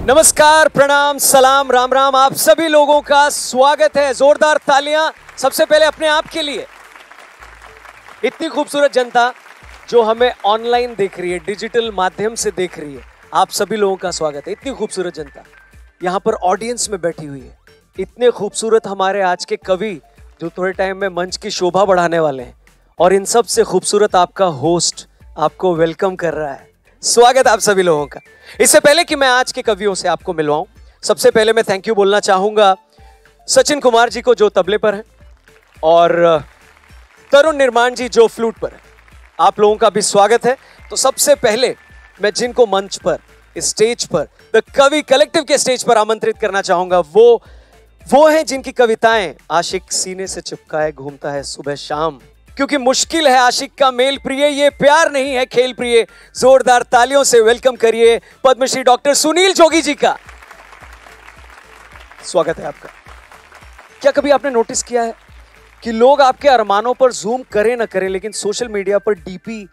नमस्कार, प्रणाम, सलाम, राम राम। आप सभी लोगों का स्वागत है। जोरदार तालियां सबसे पहले अपने आप के लिए। इतनी खूबसूरत जनता जो हमें ऑनलाइन देख रही है, डिजिटल माध्यम से देख रही है, आप सभी लोगों का स्वागत है। इतनी खूबसूरत जनता यहां पर ऑडियंस में बैठी हुई है। इतने खूबसूरत हमारे आज के कवि जो थोड़े टाइम में मंच की शोभा बढ़ाने वाले हैं, और इन सब से खूबसूरत आपका होस्ट आपको वेलकम कर रहा है। स्वागत आप सभी लोगों का। इससे पहले कि मैं आज के कवियों से आपको मिलवाऊं, सबसे पहले मैं थैंक यू बोलना चाहूंगा सचिन कुमार जी को जो तबले पर हैं, और तरुण निर्माण जी जो फ्लूट पर हैं। आप लोगों का भी स्वागत है। तो सबसे पहले मैं जिनको मंच पर, स्टेज पर, द कवि कलेक्टिव के स्टेज पर आमंत्रित करना चाहूंगा, वो हैं जिनकी कविताएं आशिक सीने से चिपकाए घूमता है सुबह शाम, क्योंकि मुश्किल है आशिक का मेल प्रिय, ये प्यार नहीं है खेल प्रिय। जोरदार तालियों से वेलकम करिए पद्मश्री डॉक्टर सुनील जोगी जी का। स्वागत है आपका। क्या कभी आपने नोटिस किया है कि लोग आपके अरमानों पर जूम करें ना करें, लेकिन सोशल मीडिया पर डीपी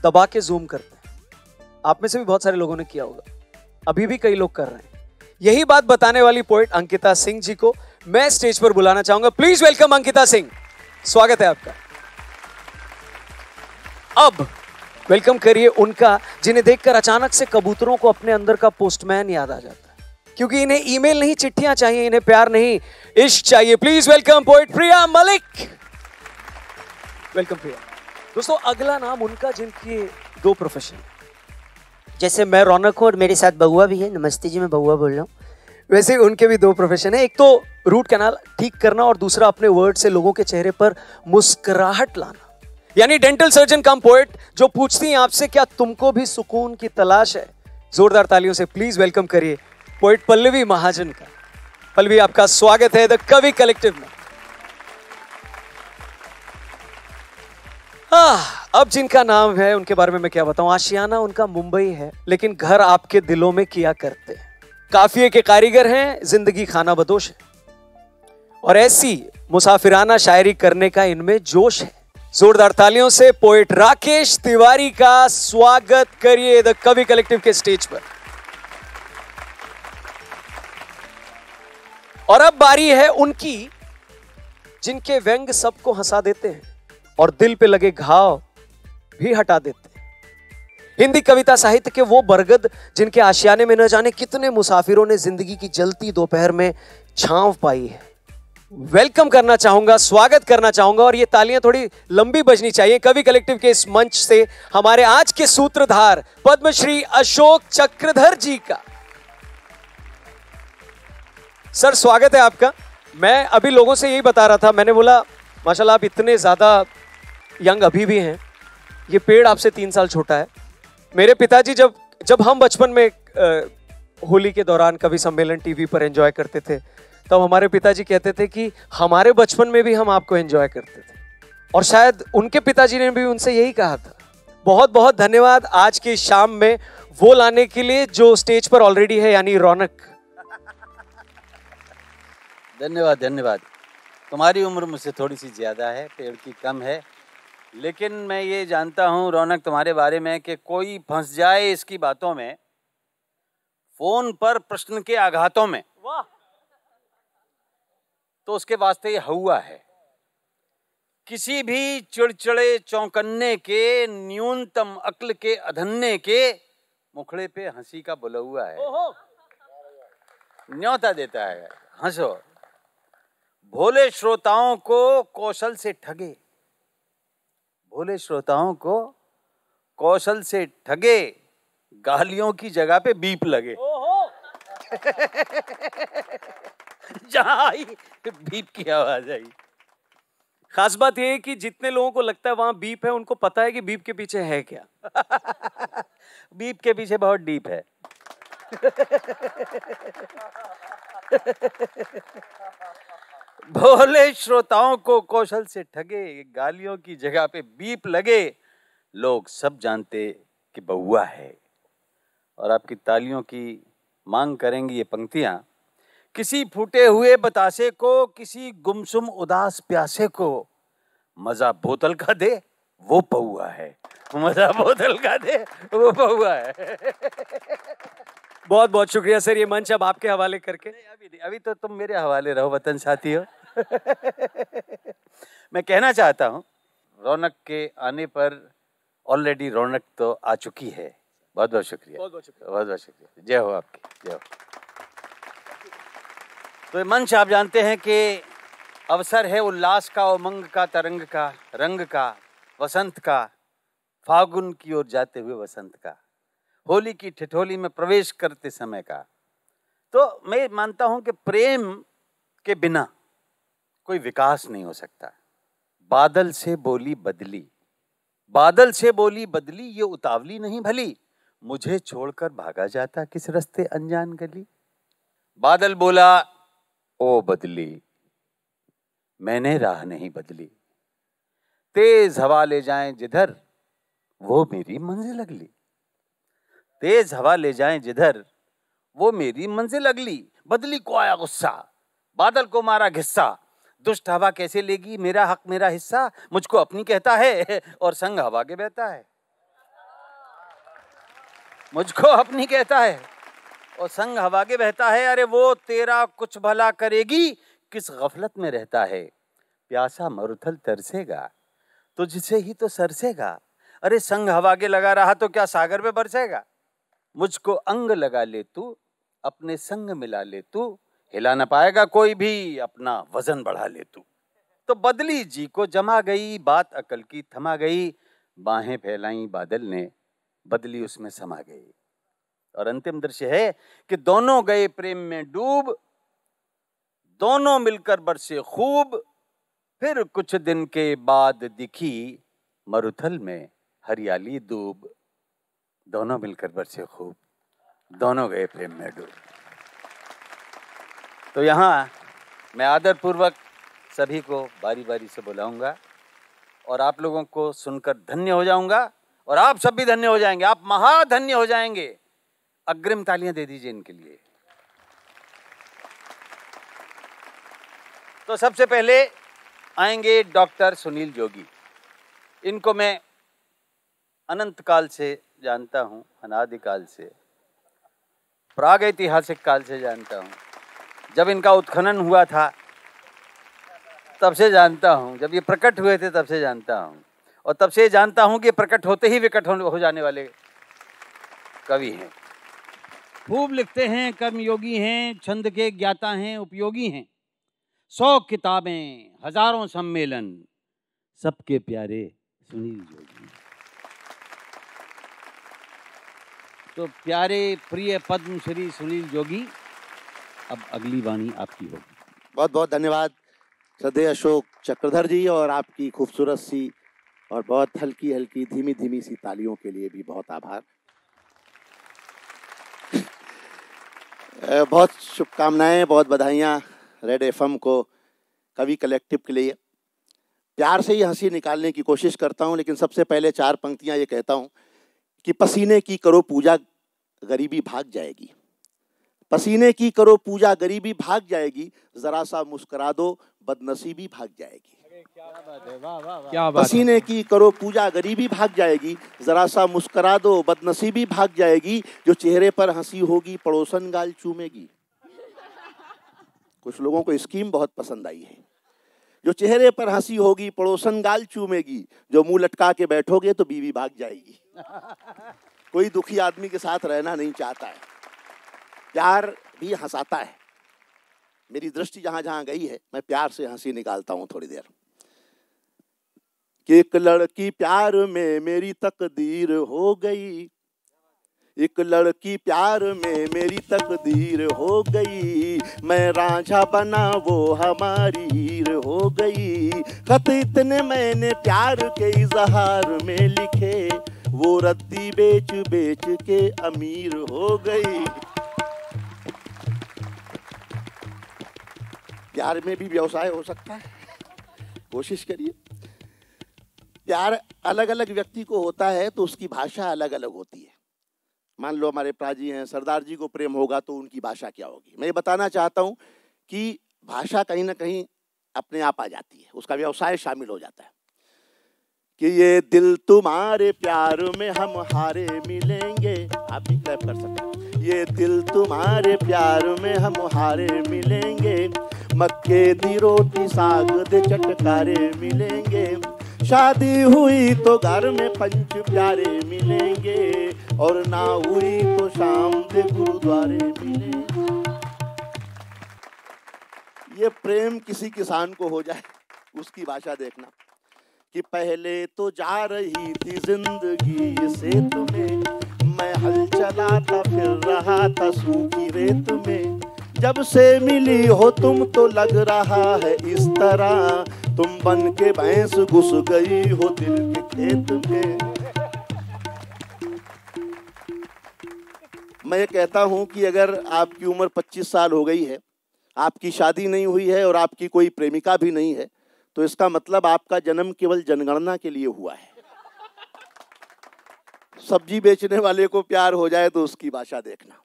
दबा के जूम करते हैं? आप में से भी बहुत सारे लोगों ने किया होगा, अभी भी कई लोग कर रहे हैं। यही बात बताने वाली पोएट अंकिता सिंह जी को मैं स्टेज पर बुलाना चाहूंगा। Please welcome Ankita Singh. स्वागत है आपका। अब वेलकम करिए उनका जिन्हें देखकर अचानक से कबूतरों को अपने अंदर का पोस्टमैन याद आ जाता है, क्योंकि इन्हें ईमेल नहीं, चिट्ठियां चाहिए, इन्हें प्यार नहीं, इश्क चाहिए। Please welcome poet Priya Malik. Welcome Priya. दोस्तों, अगला नाम उनका जिनके दो प्रोफेशन, जैसे मैं रौनक हूं और मेरे साथ बउआ भी है। नमस्ते जी, मैं बउआ बोल रहा हूँ। वैसे उनके भी दो प्रोफेशन है। एक तो रूट कैनाल ठीक करना, और दूसरा अपने वर्ड से लोगों के चेहरे पर मुस्कुराहट लाना, यानी डेंटल सर्जन कम पोएट, जो पूछती हैं आपसे क्या तुमको भी सुकून की तलाश है। जोरदार तालियों से प्लीज वेलकम करिए पोएट पल्लवी महाजन का। पल्लवी, आपका स्वागत है द कवि कलेक्टिव में। अब जिनका नाम है उनके बारे में मैं क्या बताऊं। आशियाना उनका मुंबई है, लेकिन घर आपके दिलों में किया करते हैं। काफिये के कारीगर हैं, जिंदगी खाना बदोश है, और ऐसी मुसाफिराना शायरी करने का इनमें जोश है। जोरदार तालियों से पोएट राकेश तिवारी का स्वागत करिए द कवि कलेक्टिव के स्टेज पर। और अब बारी है उनकी जिनके व्यंग सबको हंसा देते हैं और दिल पे लगे घाव भी हटा देते हैं। हिंदी कविता साहित्य के वो बरगद जिनके आशियाने में न जाने कितने मुसाफिरों ने जिंदगी की जलती दोपहर में छांव पाई है। वेलकम करना चाहूंगा, स्वागत करना चाहूंगा, और ये तालियां थोड़ी लंबी बजनी चाहिए कवि कलेक्टिव के इस मंच से हमारे आज के सूत्रधार पद्मश्री अशोक चक्रधर जी का। सर, स्वागत है आपका। मैं अभी लोगों से यही बता रहा था, मैंने बोला माशाल्लाह आप इतने ज्यादा यंग अभी भी हैं। ये पेड़ आपसे 3 साल छोटा है। मेरे पिताजी जब हम बचपन में होली के दौरान कवि सम्मेलन टीवी पर एंजॉय करते थे, तब हमारे पिताजी कहते थे कि हमारे बचपन में भी हम आपको एंजॉय करते थे, और शायद उनके पिताजी ने भी उनसे यही कहा था। बहुत बहुत धन्यवाद आज की शाम में वो लाने के लिए जो स्टेज पर ऑलरेडी है, यानी रौनक। धन्यवाद धन्यवाद। तुम्हारी उम्र मुझसे थोड़ी सी ज़्यादा है, पेड़ की कम है, लेकिन मैं ये जानता हूँ रौनक तुम्हारे बारे में कि कोई फंस जाए इसकी बातों में, फोन पर प्रश्न के आघातों में, वाह, तो उसके वास्ते ये हुआ है। किसी भी चिड़चिड़े चौंकन्ने के, न्यूनतम अक्ल के अधन्ने के मुखड़े पे हंसी का बुलहुआ है। न्योता देता है, हंसो। भोले श्रोताओं को कौशल से ठगे, भोले श्रोताओं को कौशल से ठगे, गालियों की जगह पे बीप लगे। जहां आई बीप की आवाज आई। खास बात यह है कि जितने लोगों को लगता है वहां बीप है, उनको पता है कि बीप के पीछे है क्या। बीप के पीछे बहुत डीप है। भोले श्रोताओं को कौशल से ठगे, गालियों की जगह पे बीप लगे, लोग सब जानते कि बउआ है। और आपकी तालियों की मांग करेंगी ये पंक्तियां। किसी फूटे हुए बतासे को, किसी गुमसुम उदास प्यासे को, मजा बोतल का दे वो बउआ है, मजा बोतल का दे वो बउआ है। बहुत बहुत शुक्रिया सर, ये मंच अब आपके हवाले करके। अभी तो तुम मेरे हवाले रहो वतन साथी हो। मैं कहना चाहता हूँ, रौनक के आने पर ऑलरेडी रौनक तो आ चुकी है। बहुत बहुत शुक्रिया, बहुत बहुत शुक्रिया, बहुत बहुत शुक्रिया। जय हो आपकी, जय हो। तो ये मंच आप जानते हैं कि अवसर है उल्लास का, उमंग का, तरंग का, रंग का, वसंत का, फागुन की ओर जाते हुए वसंत का, होली की ठिठोली में प्रवेश करते समय का। तो मैं मानता हूं कि प्रेम के बिना कोई विकास नहीं हो सकता। बादल से बोली बदली, बादल से बोली बदली, ये उतावली नहीं भली, मुझे छोड़कर भागा जाता किस रास्ते अनजान गली। बादल बोला ओ बदली, मैंने राह नहीं बदली, तेज हवा ले जाएं जिधर वो मेरी मंजिल अगली, तेज हवा ले जाएं जिधर वो मेरी मंजिल अगली। बदली को आया गुस्सा, बादल को मारा घिस्सा, दुष्ट हवा कैसे लेगी मेरा हक मेरा हिस्सा, मुझको अपनी कहता है और संग हवा के बहता है, मुझको अपनी कहता है और संग हवा के बहता है। अरे वो तेरा कुछ भला करेगी किस गफलत में रहता है, प्यासा मरुथल तरसेगा तुझसे ही तो सरसेगा, अरे संग हवा के लगा रहा तो क्या सागर में बरसेगा। मुझको अंग लगा ले तू, अपने संग मिला ले तू, हिला न पाएगा कोई भी, अपना वजन बढ़ा ले तू। तो बदली जी को जमा गई, बात अकल की थमा गई, बाहें फैलाई बादल ने, बदली उसमें समा गई। और अंतिम दृश्य है कि दोनों गए प्रेम में डूब, दोनों मिलकर बरसे खूब, फिर कुछ दिन के बाद दिखी मरुथल में हरियाली दूब, दोनों मिलकर बरसे खूब, दोनों गए प्रेम में डूब। तो यहाँ मैं आदरपूर्वक सभी को बारी बारी से बुलाऊंगा और आप लोगों को सुनकर धन्य हो जाऊंगा और आप सब भी धन्य हो जाएंगे, आप महाधन्य हो जाएंगे। अग्रिम तालियां दे दीजिए इनके लिए। तो सबसे पहले आएंगे डॉक्टर सुनील जोगी। इनको मैं अनंत काल से जानता हूं, अनादिकाल से, प्रागैतिहासिक काल से जानता हूं। जब इनका उत्खनन हुआ था तब से जानता हूं, जब ये प्रकट हुए थे तब से जानता हूं, और तब से जानता हूं कि प्रकट होते ही विकट हो जाने वाले कवि हैं। खूब लिखते हैं, कर्म योगी हैं, छंद के ज्ञाता हैं, उपयोगी हैं, 100 किताबें, हजारों सम्मेलन, सबके प्यारे सुनील जोगी। तो प्यारे प्रिय पद्मश्री सुनील जोगी, अब अगली वाणी आपकी होगी। बहुत बहुत धन्यवाद श्रद्धेय अशोक चक्रधर जी, और आपकी खूबसूरत सी और बहुत हल्की हल्की धीमी धीमी सी तालियों के लिए भी बहुत आभार। बहुत शुभकामनाएं, बहुत बधाइयाँ रेड एफएम को, कवि कलेक्टिव के लिए। प्यार से ही हंसी निकालने की कोशिश करता हूं, लेकिन सबसे पहले 4 पंक्तियां ये कहता हूं कि पसीने की करो पूजा गरीबी भाग जाएगी, पसीने की करो पूजा गरीबी भाग जाएगी, जरा सा मुस्कुरा दो बदनसीबी भाग जाएगी। क्या बात। पसीने की करो पूजा गरीबी भाग जाएगी, जरा सा मुस्कुरा दो बदनसीबी भाग जाएगी, जो चेहरे पर हंसी होगी पड़ोसन गाल चूमेगी। कुछ लोगों को स्कीम बहुत पसंद आई है। जो चेहरे पर हंसी होगी पड़ोसन गाल चूमेगी, जो मुंह लटका के बैठोगे तो बीवी भाग जाएगी। कोई दुखी आदमी के साथ रहना नहीं चाहता है। प्यार भी हंसाता है। मेरी दृष्टि जहां जहां गई है, मैं प्यार से हंसी निकालता हूं थोड़ी देर। कि एक लड़की प्यार में मेरी तकदीर हो गई, एक लड़की प्यार में मेरी तकदीर हो गई, मैं रांझा बना वो हमारी हीर हो गई। खत इतने मैंने प्यार के इजहार में लिखे, वो रद्दी बेच बेच के अमीर हो गई। प्यार में भी व्यवसाय हो सकता है, कोशिश करिए। प्यार अलग अलग व्यक्ति को होता है तो उसकी भाषा अलग अलग होती है। मान लो हमारे प्राजी हैं, सरदार जी को प्रेम होगा तो उनकी भाषा क्या होगी। मैं ये बताना चाहता हूँ कि भाषा कहीं ना कहीं अपने आप आ जाती है, उसका व्यवसाय शामिल हो जाता है। कि ये दिल तुम्हारे प्यार में हम हारे मिलेंगे, आप भी क्लैप कर सकते हैं। ये दिल तुम्हारे प्यार में हम हारे मिलेंगे, मक्के दी रोटी साग दे चटकारे मिलेंगे, शादी हुई तो घर में पंच प्यारे मिलेंगे, और ना हुई तो शाम दे गुरुद्वारे मिलेंगे। ये प्रेम किसी किसान को हो जाए, उसकी भाषा देखना कि पहले तो जा रही थी जिंदगी से तुम्हें, मैं हल चलाता फिर रहा था सूखी रेत में, जब से मिली हो तुम तो लग रहा है इस तरह, तुम बन के भैंस घुस गई हो दिल के खेत में। मैं कहता हूं कि अगर आपकी उम्र 25 साल हो गई है, आपकी शादी नहीं हुई है और आपकी कोई प्रेमिका भी नहीं है, तो इसका मतलब आपका जन्म केवल जनगणना के लिए हुआ है। सब्जी बेचने वाले को प्यार हो जाए तो उसकी भाषा देखना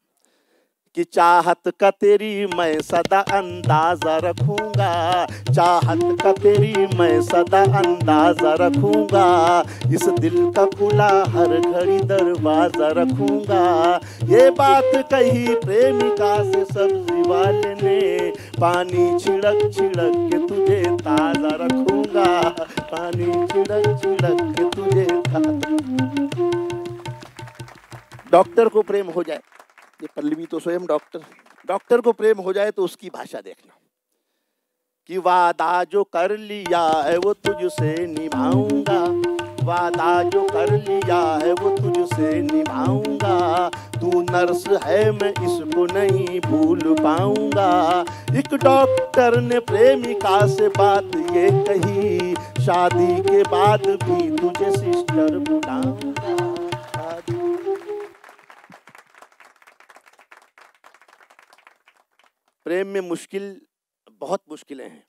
कि चाहत का तेरी मैं सदा अंदाजा रखूंगा, चाहत का तेरी मैं सदा अंदाजा रखूंगा, इस दिल का खुला हर घड़ी दरवाजा रखूंगा, ये बात कही प्रेमिका से सब्जी वाले ने, पानी छिड़क छिड़क के तुझे ताजा रखूंगा, पानी छिड़क छिड़क के तुझे ताजा। डॉक्टर को प्रेम हो जाए, ये पल्लवी तो स्वयं डॉक्टर को प्रेम हो जाए तो उसकी भाषा देखना कि वादा जो कर लिया है वो तुझसे निभाऊंगा, वादा जो कर लिया है वो तुझसे निभाऊंगा, तू नर्स है मैं इसको नहीं भूल पाऊंगा। एक डॉक्टर ने प्रेमिका से बात ये कही, शादी के बाद भी तुझे सिस्टर बुलाऊंगा। प्रेम में बहुत मुश्किलें हैं,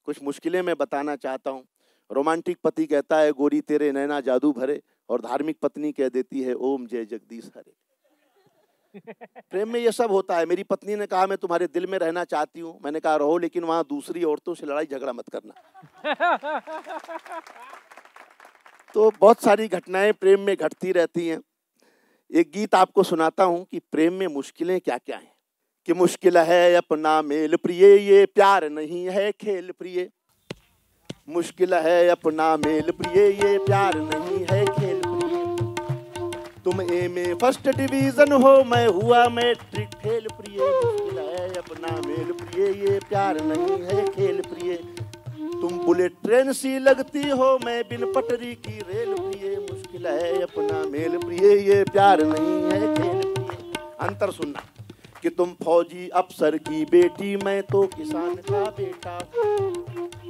कुछ मुश्किलें मैं बताना चाहता हूँ। रोमांटिक पति कहता है गोरी तेरे नैना जादू भरे, और धार्मिक पत्नी कह देती है ओम जय जगदीश हरे। प्रेम में ये सब होता है। मेरी पत्नी ने कहा मैं तुम्हारे दिल में रहना चाहती हूँ, मैंने कहा रहो, लेकिन वहां दूसरी औरतों से लड़ाई झगड़ा मत करना। तो बहुत सारी घटनाएं प्रेम में घटती रहती हैं। एक गीत आपको सुनाता हूँ कि प्रेम में मुश्किलें क्या क्या हैं। कि मुश्किल है अपना मेल प्रिय, ये प्यार नहीं है खेल प्रिय, मुश्किल है अपना मेल प्रिय, ये प्यार नहीं है खेल प्रिय, तुम ए में फर्स्ट डिवीजन हो मैं हुआ मैट्रिक फेल प्रिय, मुश्किल है अपना मेल प्रिय, ये प्यार नहीं है खेल प्रिय, तुम बुलेट ट्रेन सी लगती हो मैं बिन पटरी की रेल प्रिय, मुश्किल है अपना मेल प्रिय, ये प्यार नहीं है खेल प्रिय। अंतर सुनना कि तुम फौजी अफसर की बेटी मैं तो किसान का बेटा,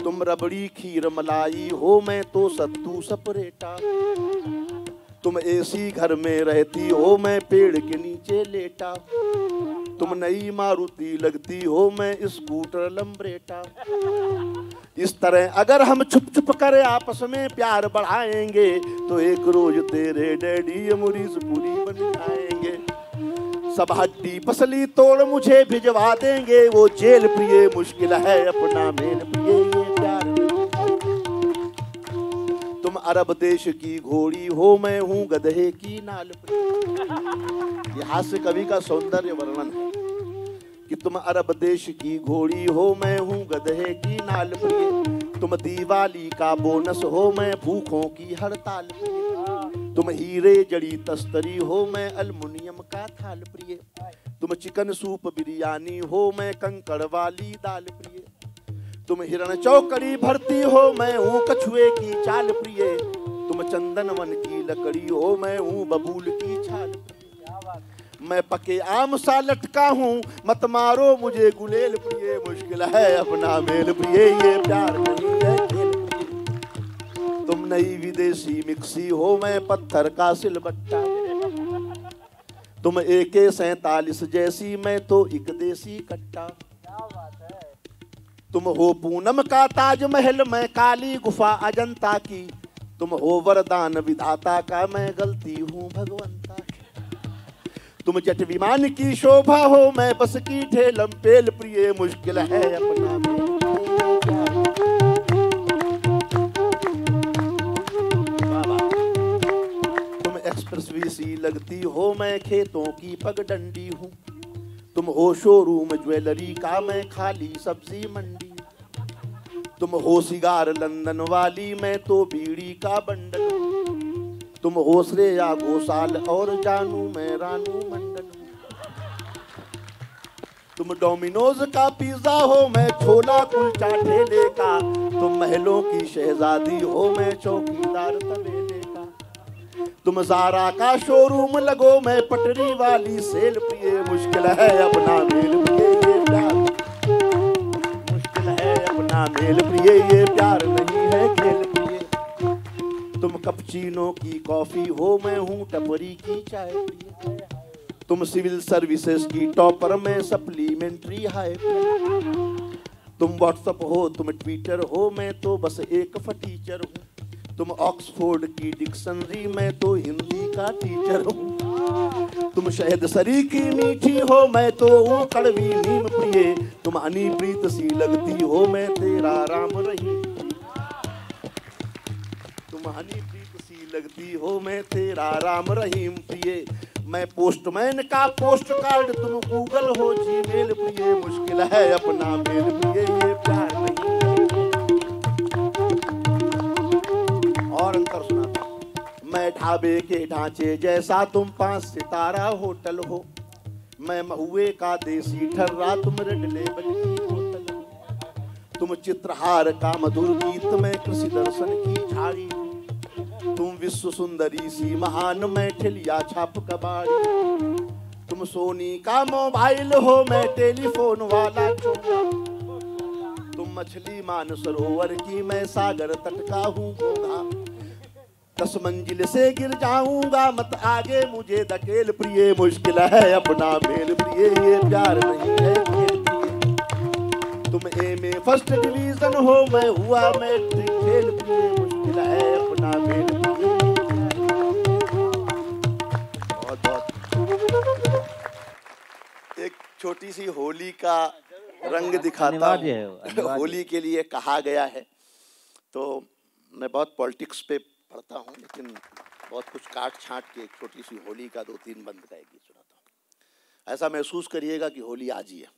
तुम रबड़ी खीर मलाई हो मैं तो सत्तू सपरेटा, तुम एसी घर में रहती हो मैं पेड़ के नीचे लेटा, तुम नई मारुति लगती हो मैं स्कूटर लंबरेटा। इस तरह अगर हम छुप छुप कर आपस में प्यार बढ़ाएंगे तो एक रोज तेरे डैडी अमरीश पुरी बन जाएंगे, सब हड्डी पसली तोड़ मुझे भिजवा देंगे वो जेल प्रिय, मुश्किल है अपना मेल प्रिय, ये प्यार। तुम अरब देश की घोड़ी हो मैं हूँ गधे की नाल प्रिय। ये हास्य कवि का सौंदर्य वर्णन है कि तुम अरब देश की घोड़ी हो मैं हूँ गधे की नाल प्रिय, तुम दिवाली का बोनस हो मैं भूखों की हड़ताल प्रिय, तुम हीरे जड़ी तस्तरी हो मैं अल्मुनियम का थाल प्रिय, तुम चिकन सूप बिरयानी हो मैं कंकड़ वाली दाल प्रिय, तुम हिरण चौकड़ी भरती हो मैं हूँ कछुए की चाल प्रिय, तुम चंदन वन की लकड़ी हो मैं हूँ बबूल की छाल प्रिय, मैं पके आम सा लटका हूँ मत मारो मुझे गुलेल प्रिय, मुश्किल है अपना मेल प्रिय, ये प्यार नहीं है खेल प्रिय, तुम तुम नई विदेशी मिक्सी हो, मैं पत्थर का सिलबट्टा। तुम AK-47 जैसी, मैं तो एक देसी कट्टा। तुम हो पूनम का ताजमहल, मैं काली गुफा अजंता की। तुम हो वरदान विधाता का, मैं गलती हूँ भगवंता की। तुम जट विमान की शोभा हो, मैं बस की ठेलम पेल प्रिय, मुश्किल है अपना तुम एक्सप्रेस वे सी लगती हो, मैं खेतों की पगडंडी हूँ। तुम हो शोरूम ज्वेलरी का, मैं खाली सब्जी मंडी। तुम हो सिगार लंदन वाली, मैं तो बीड़ी का बंडल। तुम हो श्रेया घोषाल और जानू मैं रानू मंडल। तुम डोमिनोज का पिज्जा हो, मैं छोला कुलचा ठेले का। तुम महलों की शहजादी हो, मैं चौकीदार तबेले का। तुम ज़ारा का शोरूम लगो, मैं पटरी वाली सेल प्रिय, मुश्किल है अपना मेल प्रिय ये प्यार। मुश्किल है अपना मेल प्रिय ये प्यार, नहीं है खेल प्रिय। तुम कपचीनो की कॉफी हो, मैं हूँ टपरी की चाय प्रिय। तुम सिविल सर्विसेज की टॉपर, में सप्लीमेंट्री हाई प्रिय। तुम व्हाट्सएप हो, तुम ट्विटर हो, मैं तो बस एक फटीचर हूँ। तुम ऑक्सफोर्ड की डिक्शनरी, मैं तो हिंदी का टीचर हूँ। तुम शहद सरी की मीठी हो, मैं तो हूँ कड़वी नीम प्रिय। तुम हनी प्रीत सी लगती हो, मैं तेरा राम रहीम। तुम हनी प्रीत सी लगती हो, मैं तेरा राम रहीम प्रिय। मैं पोस्टमैन का पोस्ट कार्ड, तुम गूगल हो जीमेल प्रिय, मुश्किल है अपना मेल प्रिय ये प्यार नहीं। और अंतर सुनाता हूं। मैं ढाबे के ढांचे जैसा, तुम 5 सितारा होटल हो। मैं महुए का देसी ठर्रा, तुम रेड लेबल की बोतल हो। तुम चित्रहार का मधुर गीत, मैं कृषि दर्शन की झाड़ी। तुम विश्व सुंदरी सी महान, मैं ठिलिया छाप कबाड़ी। तुम सोनी का मोबाइल हो, मैं टेलीफोन वाला चोंगा। तुम मछली मान सरोवर की, मैं सागर तट का हूँ घोंघा। 10 मंजिल से गिर जाऊंगा, मत आगे मुझे धकेल प्रिय, मुश्किल है अपना मेल प्रिय ये प्यार नहीं है खेल प्रिय। तुम MA फर्स्ट डिवीजन हो, मैं हुआ मैट्रिक फेल प्रिय, मुश्किल है अपना मेल प्रिय। बहुत एक छोटी सी होली का रंग दिखाता हूँ। होली के लिए कहा गया है, तो मैं बहुत पॉलिटिक्स पे पढ़ता हूँ, लेकिन बहुत कुछ काट छांट के एक छोटी सी होली का 2-3 बंद का एक गीत सुनाता हूँ। ऐसा महसूस करिएगा कि होली आज ही है।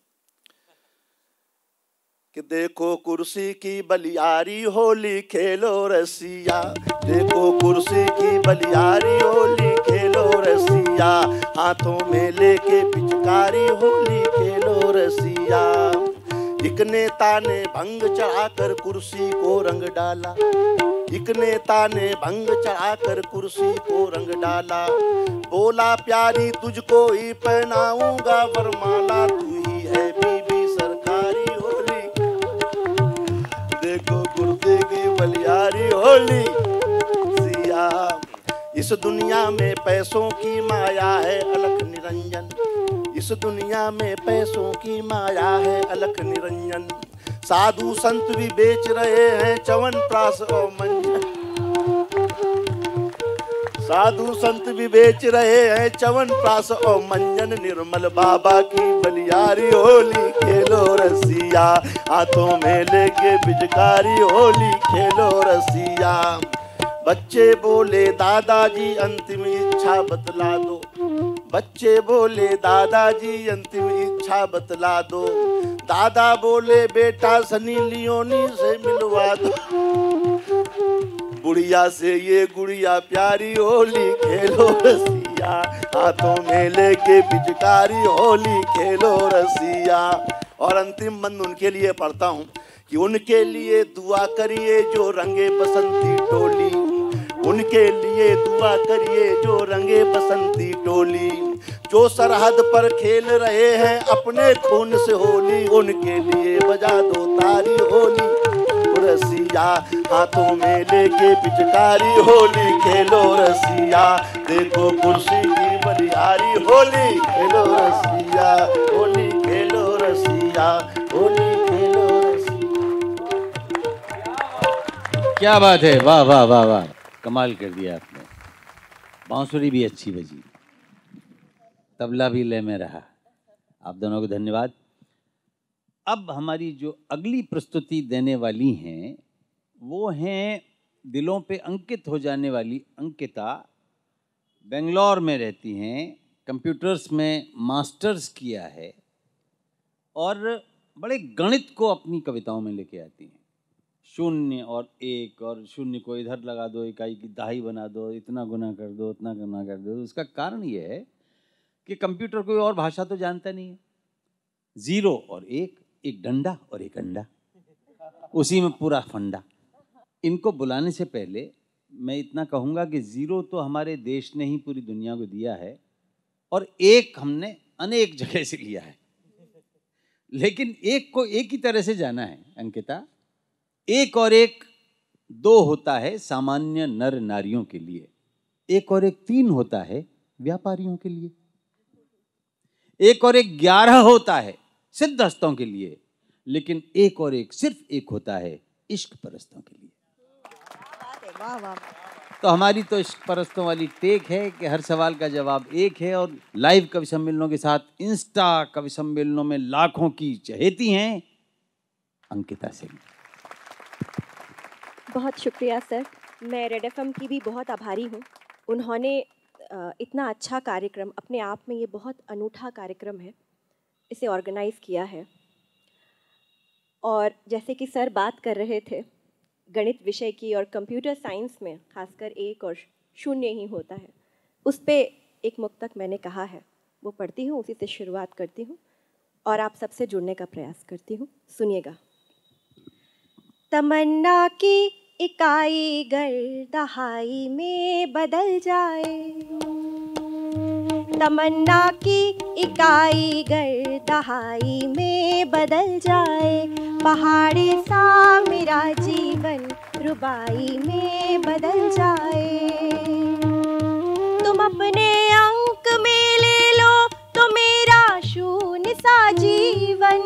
कि देखो कुर्सी की बलियारी, होली खेलो रसिया। देखो कुर्सी की बलियारी, होली खेलो रसिया। हाथों में लेके पिचकारी, होली खेलो रसिया। एक नेता ने भंग चढ़ाकर कुर्सी को रंग डाला। एक नेता ने भंग चढ़ाकर कुर्सी को रंग डाला। बोला प्यारी तुझको ही पहनाऊंगा वरमाला, तू ही है बीबी सरकारी होली। देखो कुर्सी की बलियारी, होली सिया। इस दुनिया में पैसों की माया है अलख निरंजन। इस दुनिया में पैसों की माया है अलख निरंजन। साधु संत भी बेच रहे हैं च्यवनप्राश और मंजन। साधु संत भी बेच रहे हैं च्यवनप्राश और मंजन। निर्मल बाबा की बलियारी, होली खेलो रसिया। हाथों में लेके पिचकारी, होली खेलो रसिया। बच्चे बोले दादाजी अंतिम इच्छा बतला दो। बच्चे बोले दादाजी अंतिम इच्छा बतला दो। दादा बोले बेटा सनी लियोनी से मिलवा दो। बुढ़िया से ये गुड़िया प्यारी, होली खेलो रसिया। हाथों में लेके पिचकारी, होली खेलो रसिया। और अंतिम बंद उनके लिए पढ़ता हूँ कि उनके लिए दुआ करिए जो रंगे बसंती टोली। उनके लिए दुआ करिए जो रंगे बसंती टोली। जो सरहद पर खेल रहे हैं अपने खून से होली, उनके लिए बजा दो तारी, होली रसिया। रसिया, हाथों में लेके पिचकारी होली खेलो रसिया, देखो कुर्सी की बलिहारी होली खेलो रसिया, होली खेलो रसिया, होली खेलो रसिया। क्या बात है, वाह वाह वाह वाह, कमाल कर दिया आपने। बांसुरी भी अच्छी बजी, तबला भी लय में रहा। आप दोनों को धन्यवाद। अब हमारी जो अगली प्रस्तुति देने वाली हैं वो हैं दिलों पे अंकित हो जाने वाली अंकिता। बेंगलोर में रहती हैं, कंप्यूटर्स में मास्टर्स किया है और बड़े गणित को अपनी कविताओं में लेके आती हैं। शून्य और एक, और शून्य को इधर लगा दो, इकाई की दहाई बना दो, इतना गुना कर दो, उतना गुना कर दो। उसका कारण ये है कि कंप्यूटर कोई और भाषा तो जानता नहीं है। जीरो और एक डंडा और एक अंडा, उसी में पूरा फंडा। इनको बुलाने से पहले मैं इतना कहूँगा कि जीरो तो हमारे देश ने ही पूरी दुनिया को दिया है और एक हमने अनेक जगह से लिया है, लेकिन एक को एक ही तरह से जाना है अंकिता। एक और एक दो होता है सामान्य नर नारियों के लिए, एक और एक तीन होता है व्यापारियों के लिए, एक और एक 11 होता है सिद्धहस्तों के लिए, लेकिन एक और एक सिर्फ एक होता है इश्क परस्तों के लिए। वाह वाह। तो हमारी तो इश्क परस्तों वाली टेक है कि हर सवाल का जवाब एक है, और लाइव कवि सम्मेलनों के साथ इंस्टा कवि सम्मेलनों में लाखों की चहेती हैं अंकिता सिंह। बहुत शुक्रिया सर, मैं रेड एफएम की भी बहुत आभारी हूँ। उन्होंने इतना अच्छा कार्यक्रम, अपने आप में ये बहुत अनूठा कार्यक्रम है, इसे ऑर्गेनाइज़ किया है। और जैसे कि सर बात कर रहे थे गणित विषय की, और कंप्यूटर साइंस में खासकर एक और शून्य ही होता है, उस पे एक मुक्तक मैंने कहा है, वो पढ़ती हूँ, उसी से शुरुआत करती हूँ और आप सबसे जुड़ने का प्रयास करती हूँ। सुनिएगा। तमन्ना की इकाई गर दहाई में बदल जाए, तमन्ना की इकाई गर दहाई में बदल जाए, पहाड़ी सा मेरा जीवन रुबाई में बदल जाए। तुम अपने अंक में ले लो तो मेरा शून्य सा जीवन,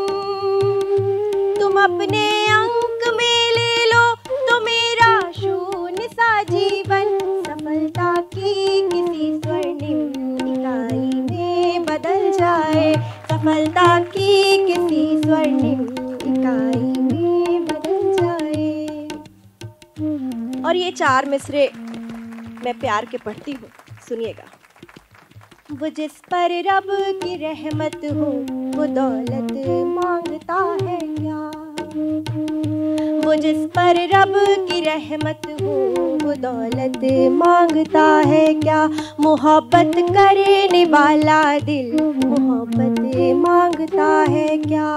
तुम अपने अंक में ले लो तो मेरा शून्य सा जीवन, सफलता की किसी स्वर्णिम इकाई में बदल जाए, सफलता की किसी स्वर्णिम इकाई में बदल जाए। और ये 4 मिसरे मैं प्यार के पढ़ती हूँ, सुनिएगा। वो जिस पर रब की रहमत हो वो दौलत मांगता है क्या, वो जिस पर रब की रहमत हो वो दौलत मांगता है क्या, मोहब्बत करने वाला दिल मोहब्बत मांगता है क्या।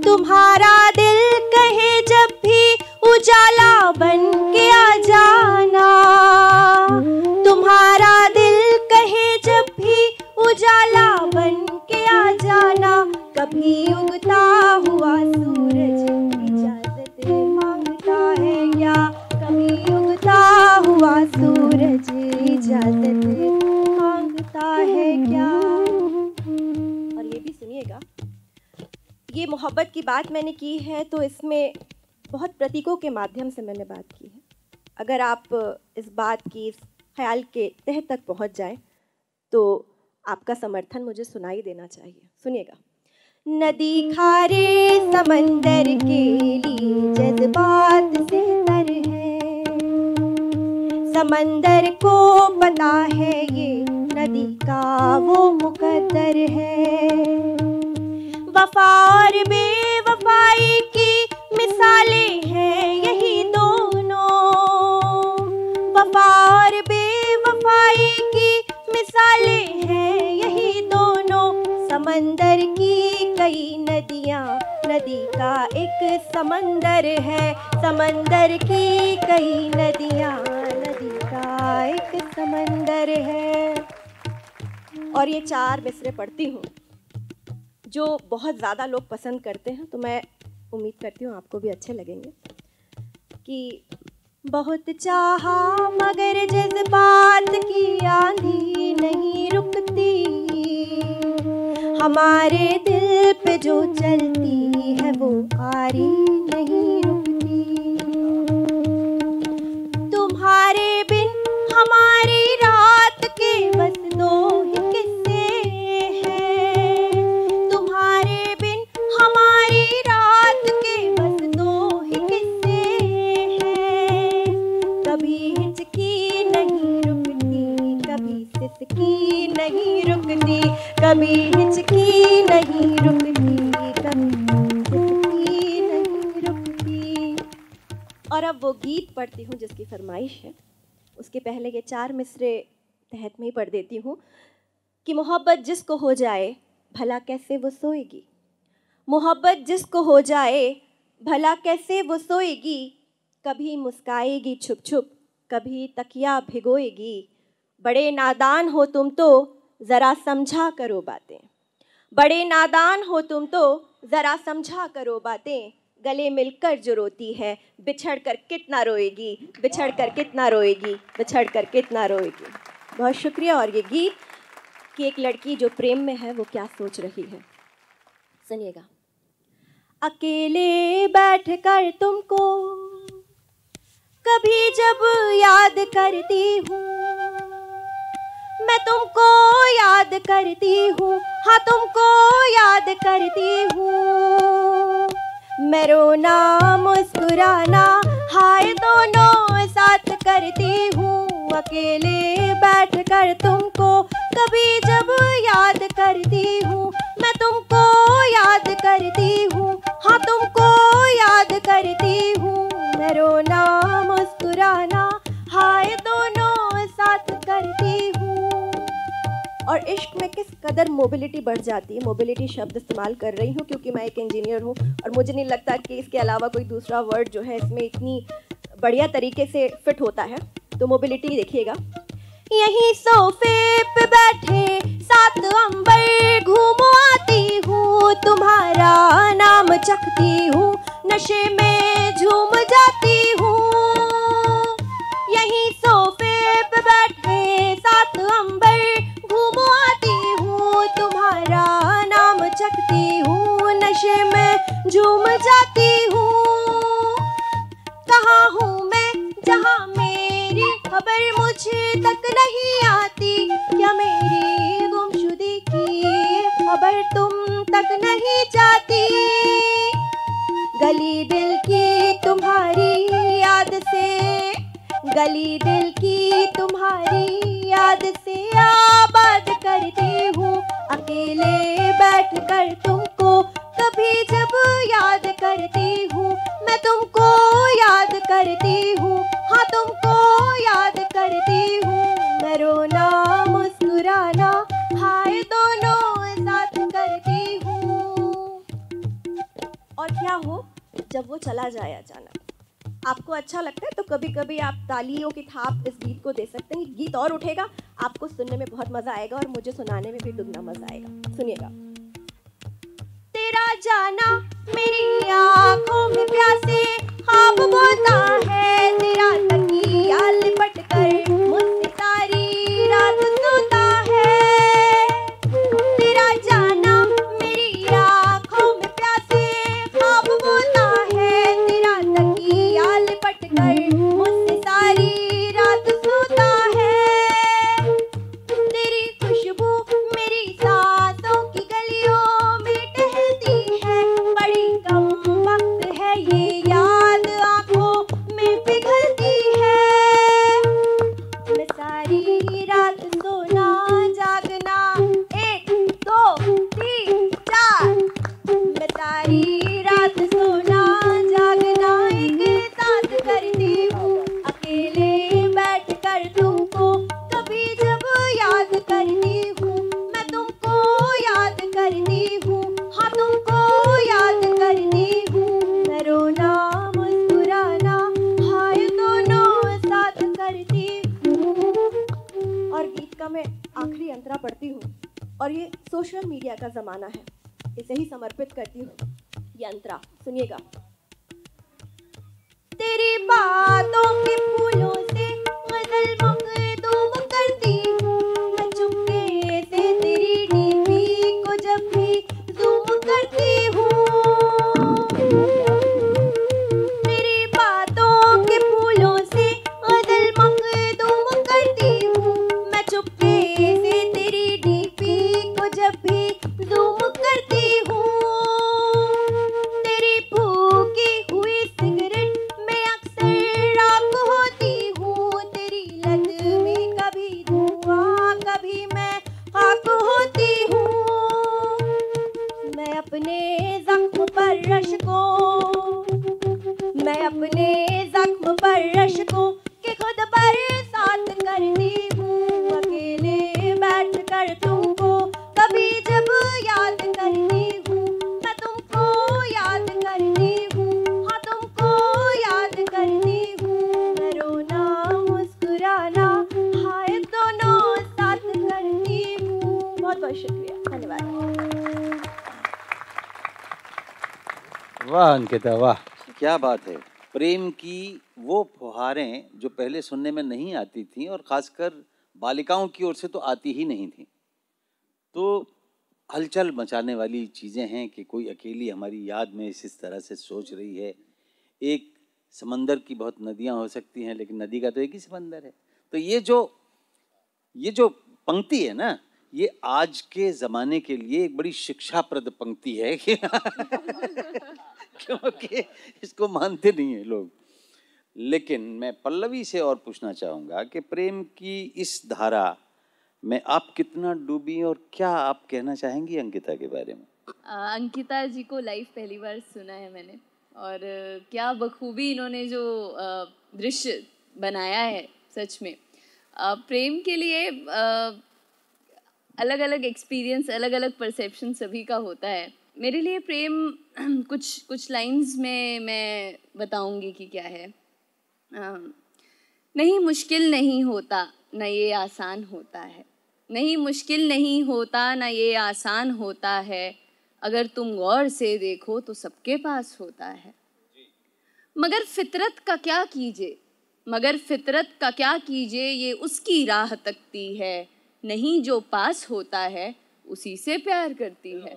तुम्हारा दिल कहे जब भी उजाला बन के आ जाना, तुम्हारा दिल कहे जब भी उजाला बन के आ जाना, कभी उगता हुआ सूरज इजाजत मांगता है क्या, कभी उगता हुआ सूरज इजाजत मांगता है क्या। और ये भी सुनिएगा, ये मोहब्बत की बात मैंने की है तो इसमें बहुत प्रतीकों के माध्यम से मैंने बात की है। अगर आप इस बात की, इस ख्याल के तह तक पहुंच जाएं तो आपका समर्थन मुझे सुनाई देना चाहिए। सुनिएगा। नदी खारे समंदर के लिए जज्बात से तर है, समंदर को पता है ये नदी का वो मुकद्दर है। वफा और बेवफाई की मिसालें हैं यही दोनों, वफा और बेवफाई की मिसालें हैं यही दोनों। समंदर की कई नदियाँ, नदी का एक समंदर है, समंदर की कई नदियाँ, नदी का एक समंदर है। और ये 4 मिसरे पढ़ती हूँ जो बहुत ज़्यादा लोग पसंद करते हैं, तो मैं उम्मीद करती हूँ आपको भी अच्छे लगेंगे। कि बहुत चाहा मगर जज्बात की आंधी नहीं रुकती, हमारे दिल पे जो चलती है वो आरी नहीं रुकती। तुम्हारे बिन हमारी रात के बस दो ही किस्से हैं, तुम्हारे बिन हमारी रात के बस दो ही किस्से हैं। कभी हिचकी नहीं रुकती, कभी सिसकी नहीं रुकती, कभी हिचकी नहीं रुकती, कभी सिसकी नहीं रुकती। और अब वो गीत पढ़ती हूँ जिसकी फरमाइश है। उसके पहले ये 4 मिसरे तहत में ही पढ़ देती हूँ कि मोहब्बत जिसको हो जाए भला कैसे वो सोएगी, मोहब्बत जिसको हो जाए भला कैसे वो सोएगी। कभी मुस्काएगी छुप छुप, कभी तकिया भिगोएगी। बड़े नादान हो तुम तो ज़रा समझा करो बातें, बड़े नादान हो तुम तो ज़रा समझा करो बातें। गले मिलकर जो रोती है बिछड़ कर कितना रोएगी, बिछड़ कर कितना रोएगी, बिछड़ कर कितना रोएगी। बहुत शुक्रिया। और ये गीत कि एक लड़की जो प्रेम में है वो क्या सोच रही है, सुनिएगा। अकेले बैठ कर तुमको कभी जब याद करती हूँ, मैं तुमको याद करती हूँ, हाँ तुमको याद करती हूँ। मैं रोना मुस्कुराना हाय दोनों साथ करती हूँ। अकेले बैठ कर तुमको कभी जब याद करती हूँ, मैं तुमको याद करती हूँ, हाँ तुमको याद करती हूँ। मैं रोना मुस्कुराना हाय दोनों साथ करती हूँ। और इश्क में किस कदर मोबिलिटी बढ़ जाती है। मोबिलिटी शब्द इस्तेमाल कर रही हूँ क्योंकि मैं एक इंजीनियर हूँ और मुझे नहीं लगता कि इसके अलावा कोई दूसरा वर्ड जो है इसमें इतनी बढ़िया तरीके से फिट होता है। तो मोबिलिटी देखिएगा। यहीं सोफे पे बैठे साथ अंबर घूम आती हूँ, तुम्हारा नाम चखती हूँ, नशे में झूम जाती हूँ। यहीं सोफे पे बैठे साथ अंबर घूम आती हूँ, तुम्हारा नाम चखती हूँ, नशे में झूम जाती हूँ। कहाँ हूँ मैं जहाँ मेरी खबर मुझे तक नहीं आती, क्या मेरी गुमशुदगी की खबर तुम तक नहीं जाती। गली दिल की तुम्हारी याद से, गली दिल की तुम्हारी याद से आबाद करती हूँ। अकेले बैठ कर तुमको कभी जब याद करती हूँ, मैं तुमको याद करती हूँ, हाँ तुमको याद करती हूँ। मैं रोना मुस्कुराना हाय दोनों साथ करती हूँ। और क्या हो जब वो चला जाए अचानक। आपको अच्छा लगता है तो कभी कभी आप तालियों की थाप इस गीत को दे सकते हैं। गीत और उठेगा, आपको सुनने में बहुत मजा आएगा और मुझे सुनाने में भी दुगना मजा आएगा। सुनिएगा। तेरा जाना मेरी आंखों में प्यासे ख्वाब बोता है, तेरा तकिया लिपट कर मुझसे सारी रात सोता है। तेरा जाना मेरी आंखों में प्यासे ख्वाब बोता है, तेरा तकिया लिपट कर मुझसे सारी रात सोता है। तेरी खुशबू मेरी सांसों की गलियों में टहलती है, बड़ी कम वक्त है ये याद आंखों में पिघलती है। मैं सारी रात सोना जागना 1 2 3 4, मैं सारी रात सोना जागना एक साथ करती हूँ। अकेले बैठ कर तुमको कभी जब याद करती हूँ, मैं तुमको याद करती हूँ, हाँ तुमको याद करती हूँ। मैं रोना मुस्कुराना हाय दोनों साथ करती हूँ। और गीत का मैं आखिरी अंतरा पढ़ती हूँ और ये सोशल मीडिया का ज़माना है, इसे ही समर्पित करती हूँ। यंत्रा, सुनिएगा। तेरी बातों के फूलों से गजल मखदूम करती हूँ, मैं चुपके से तेरी डीपी को जब भी जूम करती हूँ। तेरी बातों के फूलों से गजल मखदूम करती हूँ, मैं चुपके से तेरी डीपी को जब भी जूम करती हूँ। तेरी फूकी हुई सिगरेट में अक्सर राख होती हूँ, तेरी लत में कभी धुआं कभी मैं खाक होती हूँ। मैं अपने जख्म पर रश को, मैं अपने जख्म पर रश को के खुद पर साथ करती हूँ, अकेले बैठ कर तुमको कभी जब याद करती हूँ, मैं तुमको याद करती हूँ, हाँ तुमको याद करती हूँ। मैं रोना मुस्कुराना हाय दोनों साथ करती हूँ। बहुत बहुत शुक्रिया, धन्यवाद। वाह अंकिता वाह, क्या बात है। प्रेम की वो फुहारें जो पहले सुनने में नहीं आती थी और ख़ासकर बालिकाओं की ओर से तो आती ही नहीं थी, तो हलचल मचाने वाली चीज़ें हैं कि कोई अकेली हमारी याद में इस तरह से सोच रही है। एक समंदर की बहुत नदियाँ हो सकती हैं, लेकिन नदी का तो एक ही समंदर है। तो ये जो पंक्ति है ना, ये आज के ज़माने के लिए एक बड़ी शिक्षाप्रद पंक्ति है कि क्योंकि इसको मानते नहीं हैं लोग। लेकिन मैं पल्लवी से और पूछना चाहूँगा कि प्रेम की इस धारा में आप कितना डूबी और क्या आप कहना चाहेंगी अंकिता के बारे में? अंकिता जी को लाइव पहली बार सुना है मैंने, और क्या बखूबी इन्होंने जो दृश्य बनाया है। सच में प्रेम के लिए अलग अलग एक्सपीरियंस, अलग अलग परसेप्शन सभी का होता है। मेरे लिए प्रेम कुछ लाइंस में मैं बताऊंगी कि क्या है। नहीं मुश्किल नहीं होता न ये आसान होता है, नहीं मुश्किल नहीं होता न ये आसान होता है, अगर तुम गौर से देखो तो सबके पास होता है। मगर फितरत का क्या कीजिए, मगर फितरत का क्या कीजिए, ये उसकी राह तकती है, नहीं जो पास होता है उसी से प्यार करती है।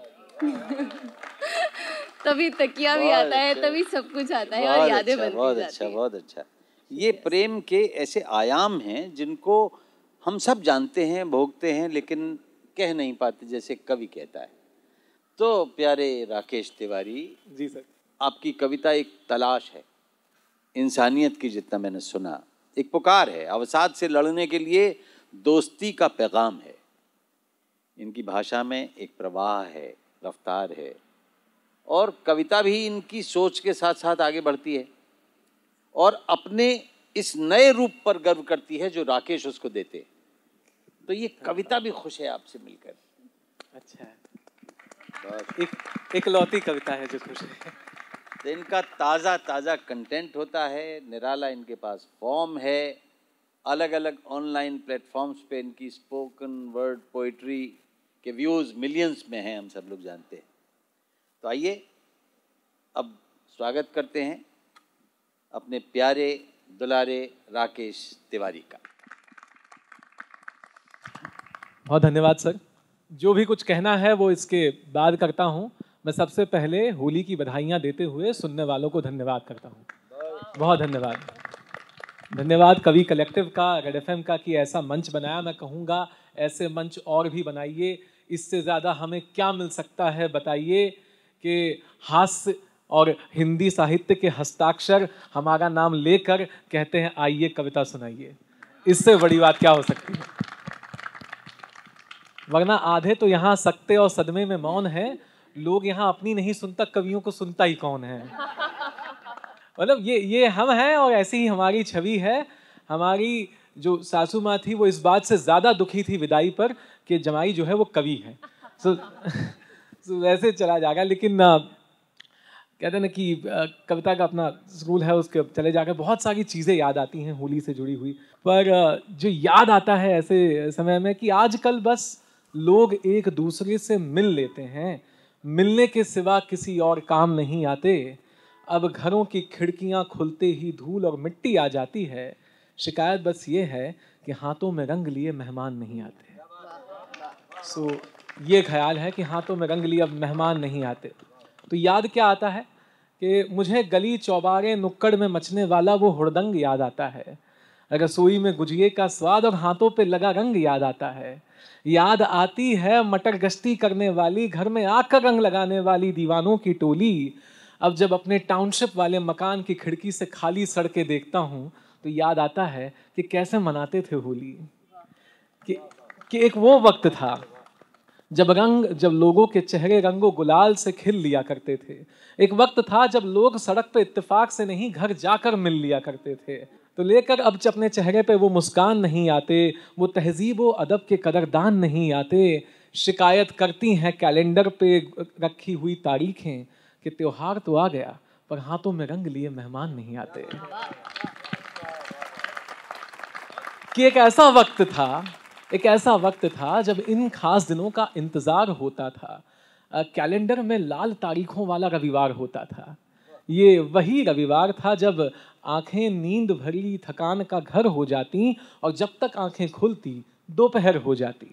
तभी तकिया भी आता है, तभी सब कुछ आता है और यादें बनती जाती हैं। बहुत अच्छा। ये प्रेम के ऐसे आयाम हैं जिनको हम सब जानते हैं, भोगते हैं, लेकिन कह नहीं पाते, जैसे कवि कहता है। तो प्यारे राकेश तिवारी जी सर, आपकी कविता एक तलाश है इंसानियत की, जितना मैंने सुना, एक पुकार है, अवसाद से लड़ने के लिए दोस्ती का पैगाम है। इनकी भाषा में एक प्रवाह है, रफ्तार है, और कविता भी इनकी सोच के साथ साथ आगे बढ़ती है और अपने इस नए रूप पर गर्व करती है जो राकेश उसको देते। तो ये कविता भी खुश है आपसे मिलकर। अच्छा है, एक लौती कविता है जो खुश है। तो इनका ताज़ा ताज़ा कंटेंट होता है, निराला इनके पास फॉर्म है, अलग अलग ऑनलाइन प्लेटफॉर्म्स पे इनकी स्पोकन वर्ड पोइट्री के व्यूज़ मिलियंस में हैं, हम सब लोग जानते हैं। तो आइए अब स्वागत करते हैं अपने प्यारे दुलारे राकेश तिवारी का। बहुत धन्यवाद सर। जो भी कुछ कहना है वो इसके बाद करता हूँ। मैं सबसे पहले होली की बधाइयाँ देते हुए सुनने वालों को धन्यवाद करता हूँ। बहुत धन्यवाद। धन्यवाद कवि कलेक्टिव का, रेड एफएम का कि ऐसा मंच बनाया। मैं कहूँगा ऐसे मंच और भी बनाइए, इससे ज़्यादा हमें क्या मिल सकता है बताइए। कि हास्य और हिंदी साहित्य के हस्ताक्षर हमारा नाम लेकर कहते हैं आइए कविता सुनाइए, इससे बड़ी बात क्या हो सकती है। वरना आधे तो यहाँ सकते और सदमे में मौन है, लोग यहाँ अपनी नहीं सुनता, कवियों को सुनता ही कौन है। मतलब ये हम हैं और ऐसी ही हमारी छवि है। हमारी जो सासू माँ थी वो इस बात से ज़्यादा दुखी थी विदाई पर कि जमाई जो है वो कवि है। so वैसे चला जाएगा। लेकिन कहते हैं ना कि कविता का अपना रूल है, उसके चले जाकर बहुत सारी चीज़ें याद आती हैं होली से जुड़ी हुई। पर जो याद आता है ऐसे समय में कि आजकल बस लोग एक दूसरे से मिल लेते हैं, मिलने के सिवा किसी और काम नहीं आते। अब घरों की खिड़कियां खुलते ही धूल और मिट्टी आ जाती है। शिकायत बस ये है कि हाथों में रंग लिए मेहमान नहीं आते। ये ख्याल है कि हाथों में रंग लिए अब मेहमान नहीं आते। तो याद क्या आता है कि मुझे गली चौबारे नुक्कड़ में मचने वाला वो हुड़दंग याद आता है। रसोई में गुजिये का स्वाद और हाथों पे लगा रंग याद आता है। याद आती है मटर गश्ती करने वाली, घर में आकर रंग लगाने वाली दीवानों की टोली। अब जब अपने टाउनशिप वाले मकान की खिड़की से खाली सड़कें देखता हूँ तो याद आता है कि कैसे मनाते थे होली। कि एक वो वक्त था जब लोगों के चेहरे रंगो गुलाल से खिल लिया करते थे। एक वक्त था जब लोग सड़क पे इत्तेफाक से नहीं घर जाकर मिल लिया करते थे। तो लेकर अब अपने चेहरे पे वो मुस्कान नहीं आते, वो तहजीब व अदब के कदरदान नहीं आते। शिकायत करती हैं कैलेंडर पे रखी हुई तारीखें कि त्योहार तो आ गया पर हाथों में रंग लिए मेहमान नहीं आते। कि एक ऐसा वक्त था जब इन खास दिनों का इंतजार होता था। कैलेंडर में लाल तारीखों वाला रविवार होता था। ये वही रविवार था जब आंखें नींद भरी थकान का घर हो जाती और जब तक आंखें खुलती दोपहर हो जाती।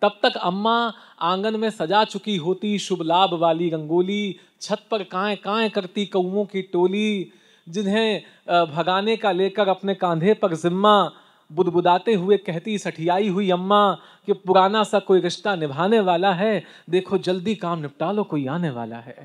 तब तक अम्मा आंगन में सजा चुकी होती शुभ लाभ वाली रंगोली। छत पर काएं काएं करती कौओं की टोली, जिन्हें भगाने का लेकर अपने कांधे पर जिम्मा। बुदबुदाते हुए कहती सठियाई हुई अम्मा कि पुराना सा कोई रिश्ता निभाने वाला है, देखो जल्दी काम निपटा लो कोई आने वाला है।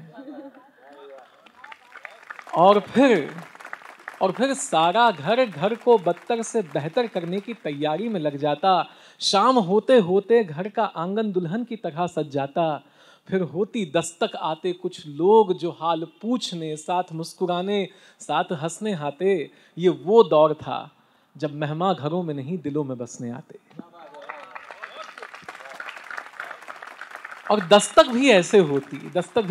और फिर सारा घर को बदतर से बेहतर करने की तैयारी में लग जाता। शाम होते होते घर का आंगन दुल्हन की तरह सज जाता। फिर होती दस्तक आते कुछ लोग जो हाल पूछने, साथ मुस्कुराने, साथ हंसने आते। ये वो दौर था जब मेहमान घरों में नहीं दिलों में बसने आते। और दस्तक भी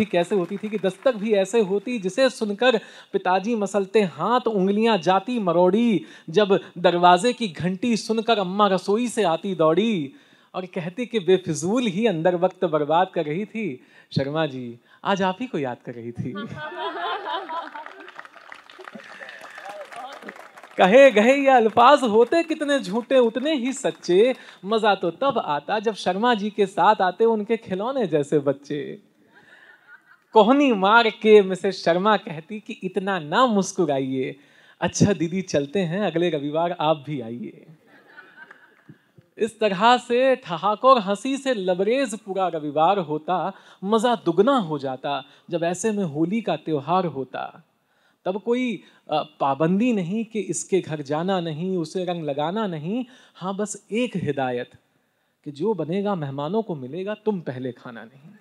कैसे होती थी कि दस्तक भी ऐसे होती जिसे सुनकर पिताजी मसलते हाथ, उंगलियां जाती मरोड़ी। जब दरवाजे की घंटी सुनकर अम्मा रसोई से आती दौड़ी और कहती कि बेफिजूल ही अंदर वक्त बर्बाद कर रही थी, शर्मा जी आज आप ही को याद कर रही थी। कहे गए ये अल्फाज होते कितने झूठे उतने ही सच्चे। मजा तो तब आता जब शर्मा जी के साथ आते उनके खिलौने जैसे बच्चे। कोहनी मार के मिसेस शर्मा कहती कि इतना ना मुस्कुराइए, अच्छा दीदी चलते हैं, अगले रविवार आप भी आइए। इस तरह से ठहाकों और हंसी से लबरेज पूरा रविवार होता। मजा दुगना हो जाता जब ऐसे में होली का त्योहार होता। तब कोई पाबंदी नहीं कि इसके घर जाना नहीं, उसे रंग लगाना नहीं। हाँ बस एक हिदायत कि जो बनेगा मेहमानों को मिलेगा, तुम पहले खाना नहीं।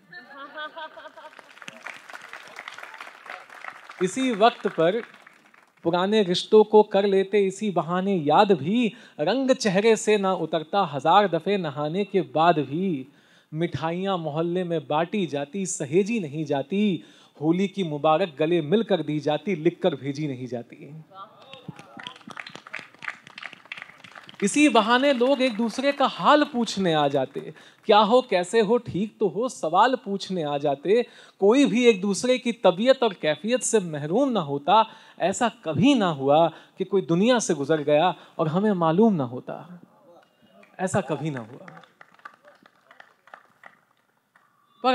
इसी वक्त पर पुराने रिश्तों को कर लेते इसी बहाने याद भी। रंग चेहरे से ना उतरता 1000 दफे नहाने के बाद भी। मिठाइयाँ मोहल्ले में बांटी जाती, सहेजी नहीं जाती। होली की मुबारक गले मिलकर दी जाती, लिखकर भेजी नहीं जाती। इसी बहाने लोग एक दूसरे का हाल पूछने आ जाते। क्या हो, कैसे हो, ठीक तो हो, सवाल पूछने आ जाते। कोई भी एक दूसरे की तबीयत और कैफियत से महरूम ना होता। ऐसा कभी ना हुआ कि कोई दुनिया से गुजर गया और हमें मालूम ना होता। ऐसा कभी ना हुआ। पर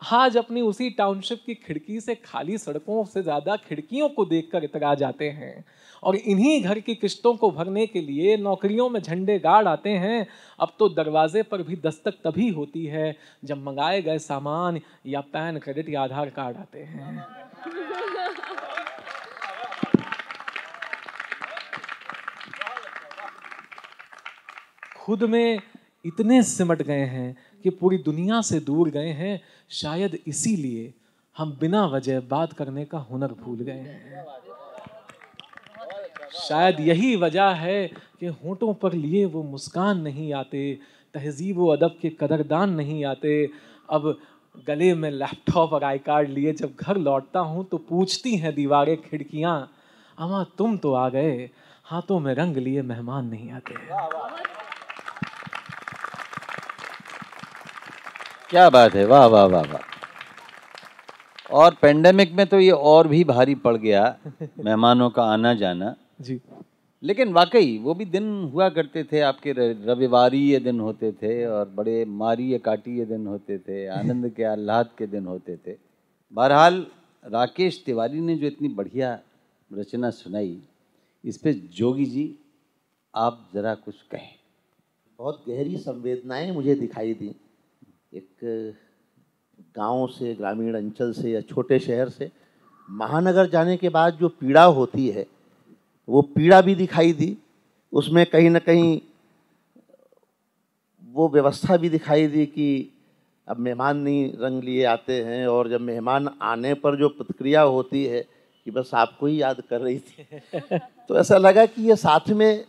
आज अपनी उसी टाउनशिप की खिड़की से खाली सड़कों से ज्यादा खिड़कियों को देखकर इतरा जाते हैं और इन्हीं घर की किश्तों को भरने के लिए नौकरियों में झंडे गाड़ आते हैं। अब तो दरवाजे पर भी दस्तक तभी होती है जब मंगाए गए सामान या पैन, क्रेडिट या आधार कार्ड आते हैं। खुद में इतने सिमट गए हैं कि पूरी दुनिया से दूर गए हैं। शायद इसीलिए हम बिना वजह बात करने का हुनर भूल गए हैं। शायद यही वजह है कि होंठों पर लिए वो मुस्कान नहीं आते, तहजीब व अदब के कदरदान नहीं आते। अब गले में लैपटॉप और आई कार्ड लिए जब घर लौटता हूँ तो पूछती हैं दीवारें खिड़कियाँ, अम्मा तुम तो आ गए, हाथों में रंग लिए मेहमान नहीं आते। क्या बात है, वाह वाह वाह वाह। और पेंडेमिक में तो ये और भी भारी पड़ गया, मेहमानों का आना जाना जी। लेकिन वाकई वो भी दिन हुआ करते थे आपके, रविवारी ये दिन होते थे और बड़े मारी काटी ये दिन होते थे, आनंद के आह्लाद के दिन होते थे। बहरहाल राकेश तिवारी ने जो इतनी बढ़िया रचना सुनाई, इस पे जोगी जी आप ज़रा कुछ कहें। बहुत गहरी संवेदनाएं मुझे दिखाई दी। एक गांव से, ग्रामीण अंचल से या छोटे शहर से महानगर जाने के बाद जो पीड़ा होती है, वो पीड़ा भी दिखाई दी। उसमें कहीं ना कहीं वो व्यवस्था भी दिखाई दी कि अब मेहमान नहीं रंग लिए आते हैं, और जब मेहमान आने पर जो प्रतिक्रिया होती है कि बस आपको ही याद कर रही थी तो ऐसा लगा कि ये साथ में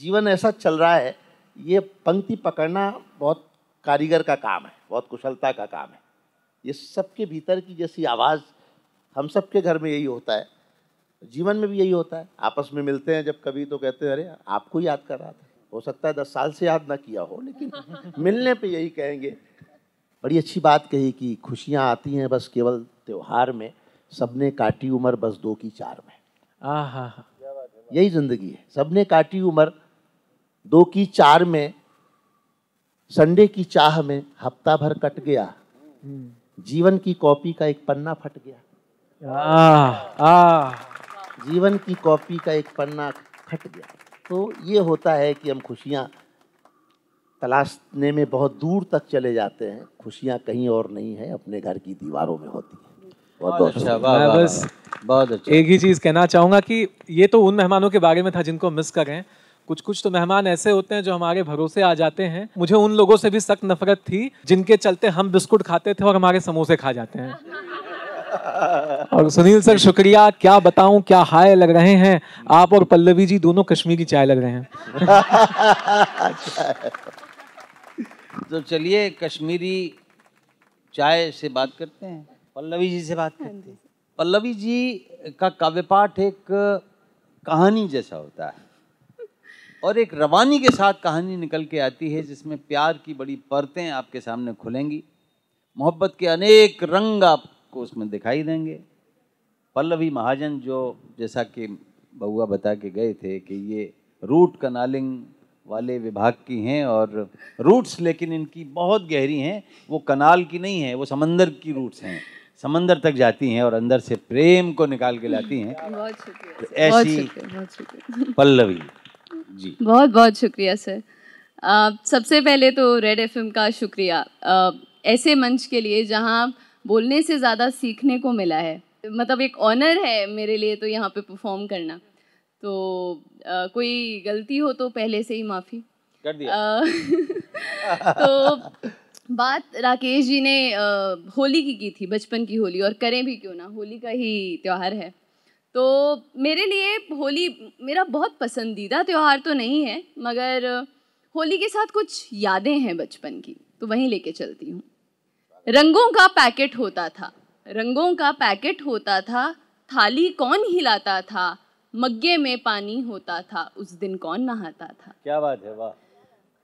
जीवन ऐसा चल रहा है। ये पंक्ति पकड़ना बहुत कारीगर का काम है, बहुत कुशलता का काम है। ये सबके भीतर की जैसी आवाज़, हम सबके घर में यही होता है, जीवन में भी यही होता है। आपस में मिलते हैं जब कभी तो कहते हैं अरे आपको याद कर रहा था। हो सकता है 10 साल से याद ना किया हो, लेकिन मिलने पे यही कहेंगे। बड़ी अच्छी बात कही कि खुशियाँ आती हैं बस केवल त्योहार में, सबने काटी उम्र बस 2 की 4 में। यही जिंदगी है, सबने काटी उम्र 2 की 4 में, संडे की चाह में हफ्ता भर कट गया, जीवन की कॉपी का एक पन्ना फट गया। जीवन की कॉपी का एक पन्ना फट गया। तो ये होता है कि हम खुशियाँ तलाशने में बहुत दूर तक चले जाते हैं। खुशियाँ कहीं और नहीं है, अपने घर की दीवारों में होती है। बहुत अच्छा, मैं बस बहुत अच्छा। एक ही चीज़ कहना चाहूँगा कि ये तो उन मेहमानों के बारे में था जिनको मिस कर रहे हैं। कुछ तो मेहमान ऐसे होते हैं जो हमारे भरोसे आ जाते हैं। मुझे उन लोगों से भी सख्त नफरत थी जिनके चलते हम बिस्कुट खाते थे और हमारे समोसे खा जाते हैं। और सुनील सर शुक्रिया, क्या बताऊं, क्या हाय लग रहे हैं आप, और पल्लवी जी दोनों कश्मीरी चाय लग रहे हैं। तो चलिए कश्मीरी चाय से बात करते हैं, पल्लवी जी से बात करते हैं। पल्लवी जी का काव्य पाठ एक कहानी जैसा होता है और एक रवानी के साथ कहानी निकल के आती है जिसमें प्यार की बड़ी परतें आपके सामने खुलेंगी, मोहब्बत के अनेक रंग आपको उसमें दिखाई देंगे। पल्लवी महाजन जो जैसा कि बउआ बता के गए थे कि ये रूट कनालिंग वाले विभाग की हैं और रूट्स लेकिन इनकी बहुत गहरी हैं, वो कनाल की नहीं है, वो समंदर की रूट्स हैं, समंदर तक जाती हैं और अंदर से प्रेम को निकाल के लाती हैं। बहुत शुक्रिया, तो ऐसी बहुत शुक्रिया पल्लवी जी। बहुत बहुत शुक्रिया सर। सबसे पहले तो रेड एफएम का शुक्रिया ऐसे मंच के लिए जहां बोलने से ज़्यादा सीखने को मिला है। मतलब एक ऑनर है मेरे लिए तो यहाँ पे परफॉर्म करना। तो कोई गलती हो तो पहले से ही माफ़ी कर दिया। तो बात राकेश जी ने होली की थी, बचपन की होली, और करें भी क्यों ना, होली का ही त्यौहार है। तो मेरे लिए होली मेरा बहुत पसंदीदा त्यौहार तो नहीं है, मगर होली के साथ कुछ यादें हैं बचपन की, तो वहीं लेके चलती हूँ। रंगों का पैकेट होता था, रंगों का पैकेट होता था, थाली कौन हिलाता था, मग्गे में पानी होता था, उस दिन कौन नहाता था। क्या बात है, वाह।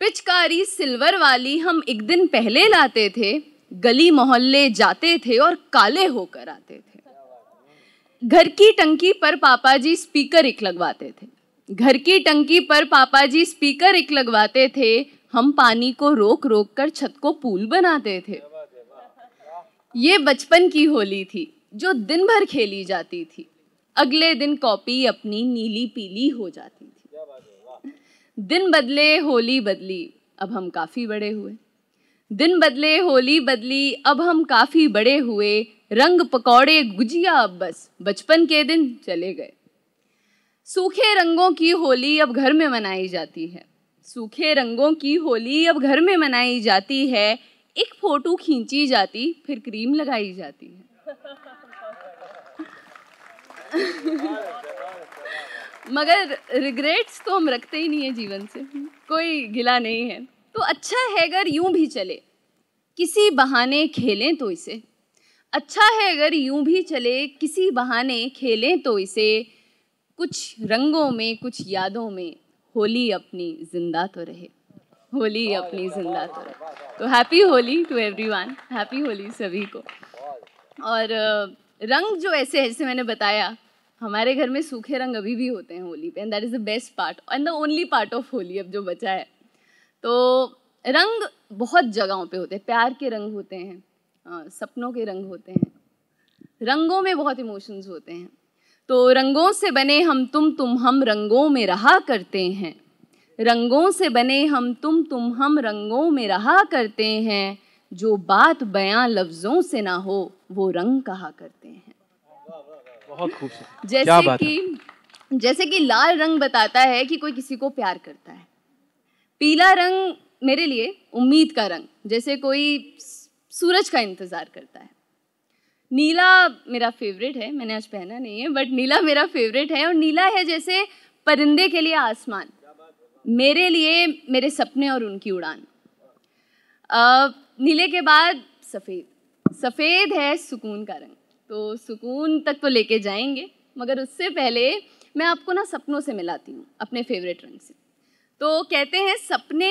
पिचकारी सिल्वर वाली हम एक दिन पहले लाते थे, गली मोहल्ले जाते थे और काले होकर आते थे। घर की टंकी पर पापा जी स्पीकर एक लगवाते थे, घर की टंकी पर पापा जी स्पीकर एक लगवाते थे, हम पानी को रोक रोक कर छत को पूल बनाते थे। ये बचपन की होली थी जो दिन भर खेली जाती थी, अगले दिन कॉपी अपनी नीली पीली हो जाती थी। दिन बदले होली बदली, अब हम काफ़ी बड़े हुए। दिन बदले होली बदली, अब हम काफ़ी बड़े हुए। रंग पकौड़े गुजिया अब बस बचपन के दिन चले गए। सूखे रंगों की होली अब घर में मनाई जाती है, सूखे रंगों की होली अब घर में मनाई जाती है। एक फोटो खींची जाती, फिर क्रीम लगाई जाती है। मगर रिग्रेट्स तो हम रखते ही नहीं है जीवन से, कोई गिला नहीं है। तो अच्छा है अगर यूं भी चले, किसी बहाने खेलें तो इसे। अच्छा है अगर यूं भी चले, किसी बहाने खेलें तो इसे। कुछ रंगों में कुछ यादों में होली अपनी जिंदा तो रहे, होली अपनी जिंदा तो रहे। तो happy Holi to everyone, happy Holi सभी को। और रंग जो ऐसे है, जैसे मैंने बताया, हमारे घर में सूखे रंग अभी भी होते हैं होली पे, and that is the best part and the only part of Holi अब जो बचा है। तो रंग बहुत जगहों पे होते हैं, प्यार के रंग होते हैं, सपनों के रंग होते हैं, रंगों में बहुत इमोशंस होते हैं। तो रंगों से बने हम तुम हम रंगों में रहा करते हैं, रंगों से बने हम तुम हम रंगों में रहा करते हैं, जो बात बयां लफ्जों से ना हो वो रंग कहा करते हैं। बहुत खूबसूरत। जैसे कि लाल रंग बताता है कि कोई किसी को प्यार करता है, पीला रंग मेरे लिए उम्मीद का रंग, जैसे कोई सूरज का इंतज़ार करता है, नीला मेरा फेवरेट है, मैंने आज पहना नहीं है बट नीला मेरा फेवरेट है, और नीला है जैसे परिंदे के लिए आसमान, मेरे लिए मेरे सपने और उनकी उड़ान। नीले के बाद सफ़ेद, सफ़ेद है सुकून का रंग, तो सुकून तक तो लेके जाएंगे, मगर उससे पहले मैं आपको ना सपनों से मिलाती हूँ अपने फेवरेट रंग से। तो कहते हैं सपने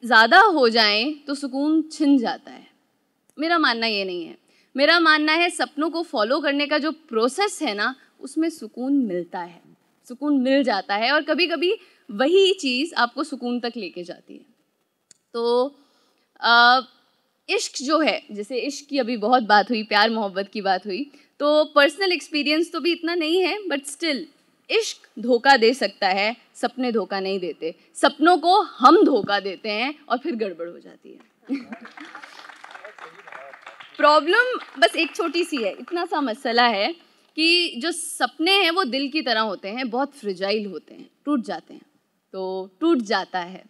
ज़्यादा हो जाएं तो सुकून छिन जाता है, मेरा मानना ये नहीं है। मेरा मानना है सपनों को फॉलो करने का जो प्रोसेस है ना, उसमें सुकून मिलता है, सुकून मिल जाता है, और कभी कभी वही चीज़ आपको सुकून तक लेके जाती है। तो इश्क जो है, जैसे इश्क की अभी बहुत बात हुई, प्यार मोहब्बत की बात हुई, तो पर्सनल एक्सपीरियंस तो भी इतना नहीं है, बट स्टिल इश्क धोखा दे सकता है, सपने धोखा नहीं देते। सपनों को हम धोखा देते हैं और फिर गड़बड़ हो जाती है। प्रॉब्लम बस एक छोटी सी है, इतना सा मसला है कि जो सपने हैं वो दिल की तरह होते हैं, बहुत फ्रिजाइल होते हैं, टूट जाते हैं, तो टूट जाता है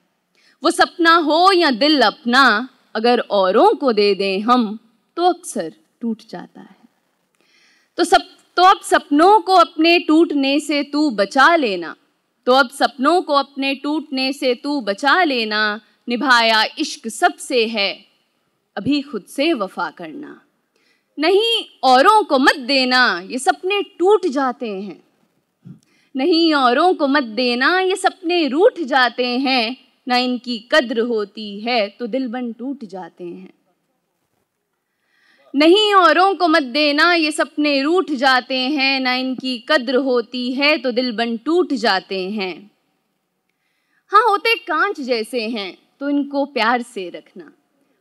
वो सपना हो या दिल अपना, अगर औरों को दे दें हम तो अक्सर टूट जाता है। तो अब सपनों को अपने टूटने से तू बचा लेना, तो अब सपनों को अपने टूटने से तू बचा लेना, निभाया इश्क सबसे है अभी खुद से वफा करना, नहीं औरों को मत देना ये सपने टूट जाते हैं, नहीं औरों को मत देना ये सपने रूठ जाते हैं, ना इनकी कद्र होती है तो दिल बन टूट जाते हैं, नहीं औरों को मत देना ये सपने रूठ जाते हैं, ना इनकी कद्र होती है तो दिल बन टूट जाते हैं। हाँ होते कांच जैसे हैं तो इनको प्यार से रखना,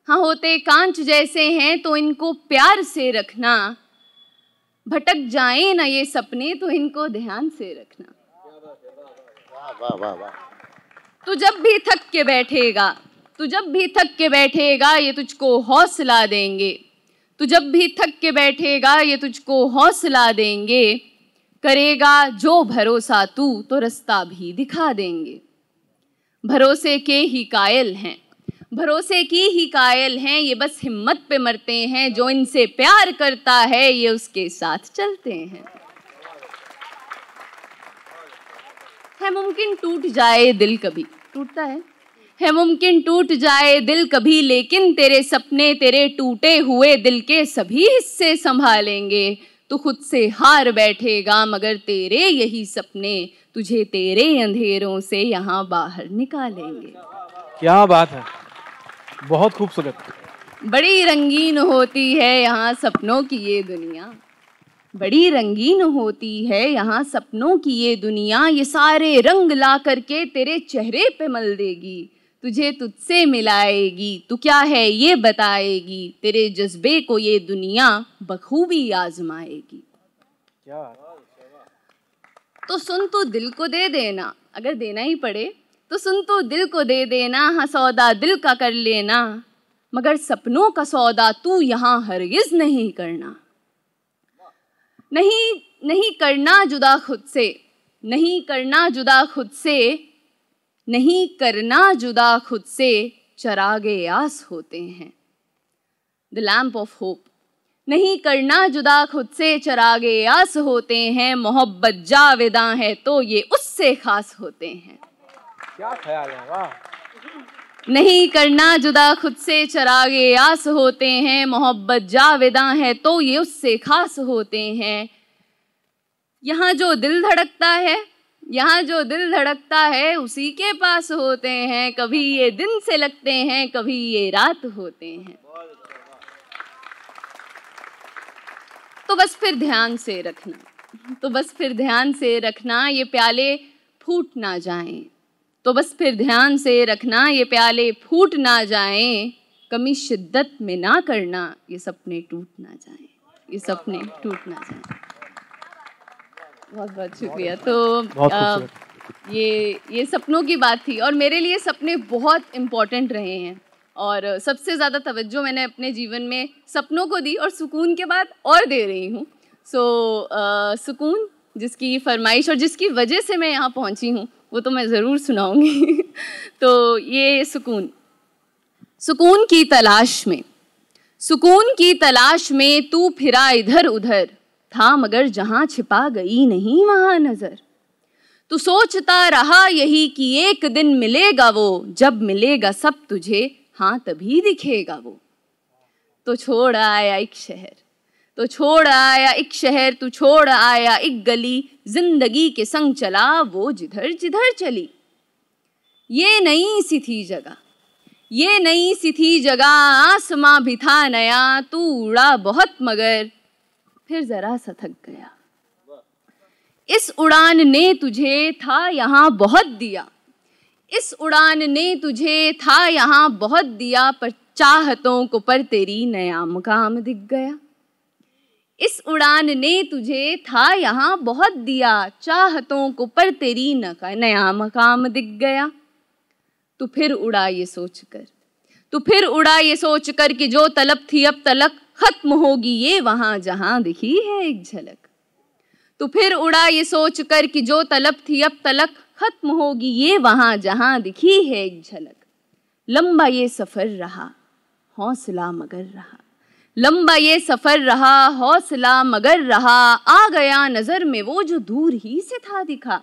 हाँ होते कांच जैसे हैं तो इनको प्यार से रखना, भटक जाए ना ये सपने तो इनको ध्यान से रखना। वाह वाह वाह। तू जब भी थक के बैठेगा, तू जब भी थक के बैठेगा ये तुझको हौसला देंगे, तू जब भी थक के बैठेगा ये तुझको हौसला देंगे, करेगा जो भरोसा तू तो रास्ता भी दिखा देंगे। भरोसे के ही कायल हैं, भरोसे की ही कायल हैं, ये बस हिम्मत पे मरते हैं, जो इनसे प्यार करता है ये उसके साथ चलते हैं। है मुमकिन टूट जाए दिल कभी, टूटता है मुमकिन टूट जाए दिल कभी, लेकिन तेरे सपने तेरे टूटे हुए दिल के सभी हिस्से संभालेंगे। तू खुद से हार बैठेगा मगर तेरे यही सपने तुझे तेरे अंधेरों से यहाँ बाहर निकालेंगे। क्या बात है, बहुत खूबसूरत। बड़ी रंगीन होती है यहाँ सपनों की ये दुनिया, बड़ी रंगीन होती है यहाँ सपनों की ये दुनिया, ये सारे रंग ला करके तेरे चेहरे पे मल देगी, तुझे तुझसे मिलाएगी, तू क्या है ये बताएगी, तेरे जज्बे को ये दुनिया बखूबी आजमाएगी। क्या तो सुन तू दिल को दे देना, अगर देना ही पड़े तो सुन तू दिल को दे देना, हाँ सौदा दिल का कर लेना, मगर सपनों का सौदा तू यहाँ हरगिज नहीं करना। नहीं करना जुदा खुद से, नहीं करना जुदा खुद से, नहीं करना जुदा खुद से, चरागे आस होते हैं द लैम्प ऑफ होप। नहीं करना जुदा खुद से, चरागे आस होते हैं, मोहब्बत जावेदा है तो ये उससे खास होते हैं। क्या ख्याल है, वाह। नहीं करना जुदा खुद से, चरागे आस होते हैं, मोहब्बत जावेदा है तो ये उससे खास होते हैं। यहाँ जो दिल धड़कता है, यहाँ जो दिल धड़कता है उसी के पास होते हैं, कभी ये दिन से लगते हैं कभी ये रात होते हैं। तो बस फिर ध्यान से रखना, तो बस फिर ध्यान से रखना ये प्याले फूट ना जाएं, तो बस फिर ध्यान से रखना ये प्याले फूट ना जाएं, कमी शिद्दत में ना करना ये सपने टूट ना जाएं, ये सपने टूट ना जाएं। बहुत बहुत शुक्रिया। तो ये सपनों की बात थी और मेरे लिए सपने बहुत इम्पोर्टेंट रहे हैं और सबसे ज़्यादा तवज्जो मैंने अपने जीवन में सपनों को दी और सुकून के बाद और दे रही हूँ। सुकून जिसकी फरमाइश और जिसकी वजह से मैं यहाँ पहुँची हूँ वो तो मैं ज़रूर सुनाऊँगी। तो ये सुकून की तलाश में, सुकून की तलाश में तू फिरा इधर उधर, था मगर जहाँ छिपा गई नहीं वहाँ नज़र। तू सोचता रहा यही कि एक दिन मिलेगा वो, जब मिलेगा सब तुझे हाँ तभी दिखेगा वो। तो छोड़ आया एक शहर, तो छोड़ आया एक शहर, तू छोड़ आया एक गली, जिंदगी के संग चला वो जिधर जिधर चली। ये नई सी थी जगह, ये नई सी थी जगह, आसमां भी था नया, तू उड़ा बहुत मगर फिर जरा सा थक गया। इस उड़ान ने तुझे था यहाँ बहुत दिया, इस उड़ान ने तुझे था यहाँ बहुत दिया, पर चाहतों को पर तेरी नया मुकाम दिख गया। इस उड़ान ने तुझे था यहाँ बहुत दिया, चाहतों को पर तेरी नया मकाम दिख गया। तू फिर उड़ा ये सोचकर, तू फिर उड़ा ये सोचकर कि जो तलब थी अब तलक खत्म होगी ये वहाँ जहाँ दिखी है एक झलक। तू फिर उड़ा ये सोचकर कि जो तलब थी अब तलक खत्म होगी ये वहाँ जहाँ दिखी है एक झलक। लंबा ये सफ़र रहा हौसला मगर रहा, लंबा ये सफ़र रहा हौसला मगर रहा, आ गया नज़र में वो जो दूर ही से था दिखा।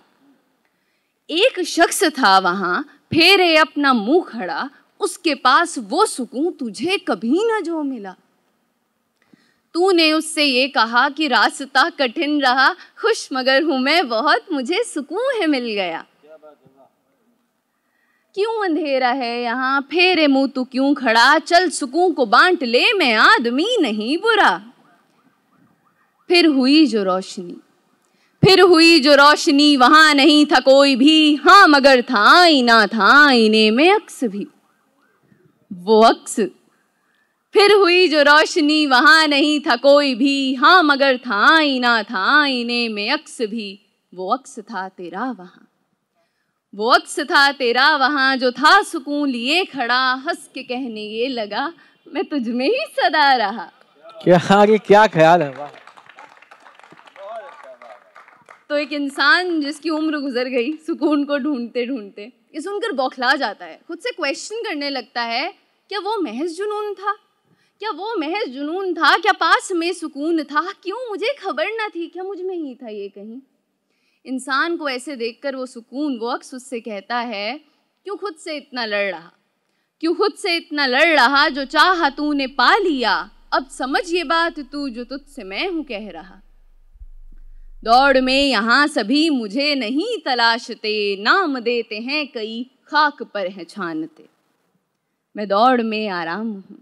एक शख्स था वहाँ फेरे अपना मुंह खड़ा, उसके पास वो सुकून तुझे कभी न जो मिला। तूने उससे ये कहा कि रास्ता कठिन रहा, खुश मगर हूँ मैं बहुत, मुझे सुकून है मिल गया। क्यों अंधेरा है यहाँ फेरे मुँह तू क्यों खड़ा, चल सुकून को बांट ले मैं आदमी नहीं बुरा। फिर हुई जो रोशनी, फिर हुई जो रोशनी, वहाँ नहीं था कोई भी, हाँ मगर था आईना, था आईने में अक्स भी वो अक्स। फिर हुई जो रोशनी, वहाँ नहीं था कोई भी, हाँ मगर था आईना, था आईने में अक्स भी वो अक्स था तेरा वहाँ, वो अक्स था तेरा वहाँ, जो था सुकून लिए खड़ा, हंस के कहने ये लगा मैं तुझ में ही सदा रहा। क्या ख्याल है, वाह। तो एक इंसान जिसकी उम्र गुजर गई सुकून को ढूंढते ढूंढते, ये सुनकर बौखला जाता है, खुद से क्वेश्चन करने लगता है क्या वो महज जुनून था, क्या वो महज जुनून था, क्या पास में सुकून था, क्यों मुझे खबर न थी, क्या मुझ में ही था ये कहीं। इंसान को ऐसे देखकर वो सुकून, वो अक्स उससे कहता है क्यों खुद से इतना लड़ रहा, क्यों खुद से इतना लड़ रहा, जो चाहा तूने पा लिया, अब समझ ये बात तू जो तुझसे मैं हूँ कह रहा। दौड़ में यहाँ सभी मुझे नहीं तलाशते, नाम देते हैं कई खाक पर हैं छानते। मैं दौड़ में आराम हूँ,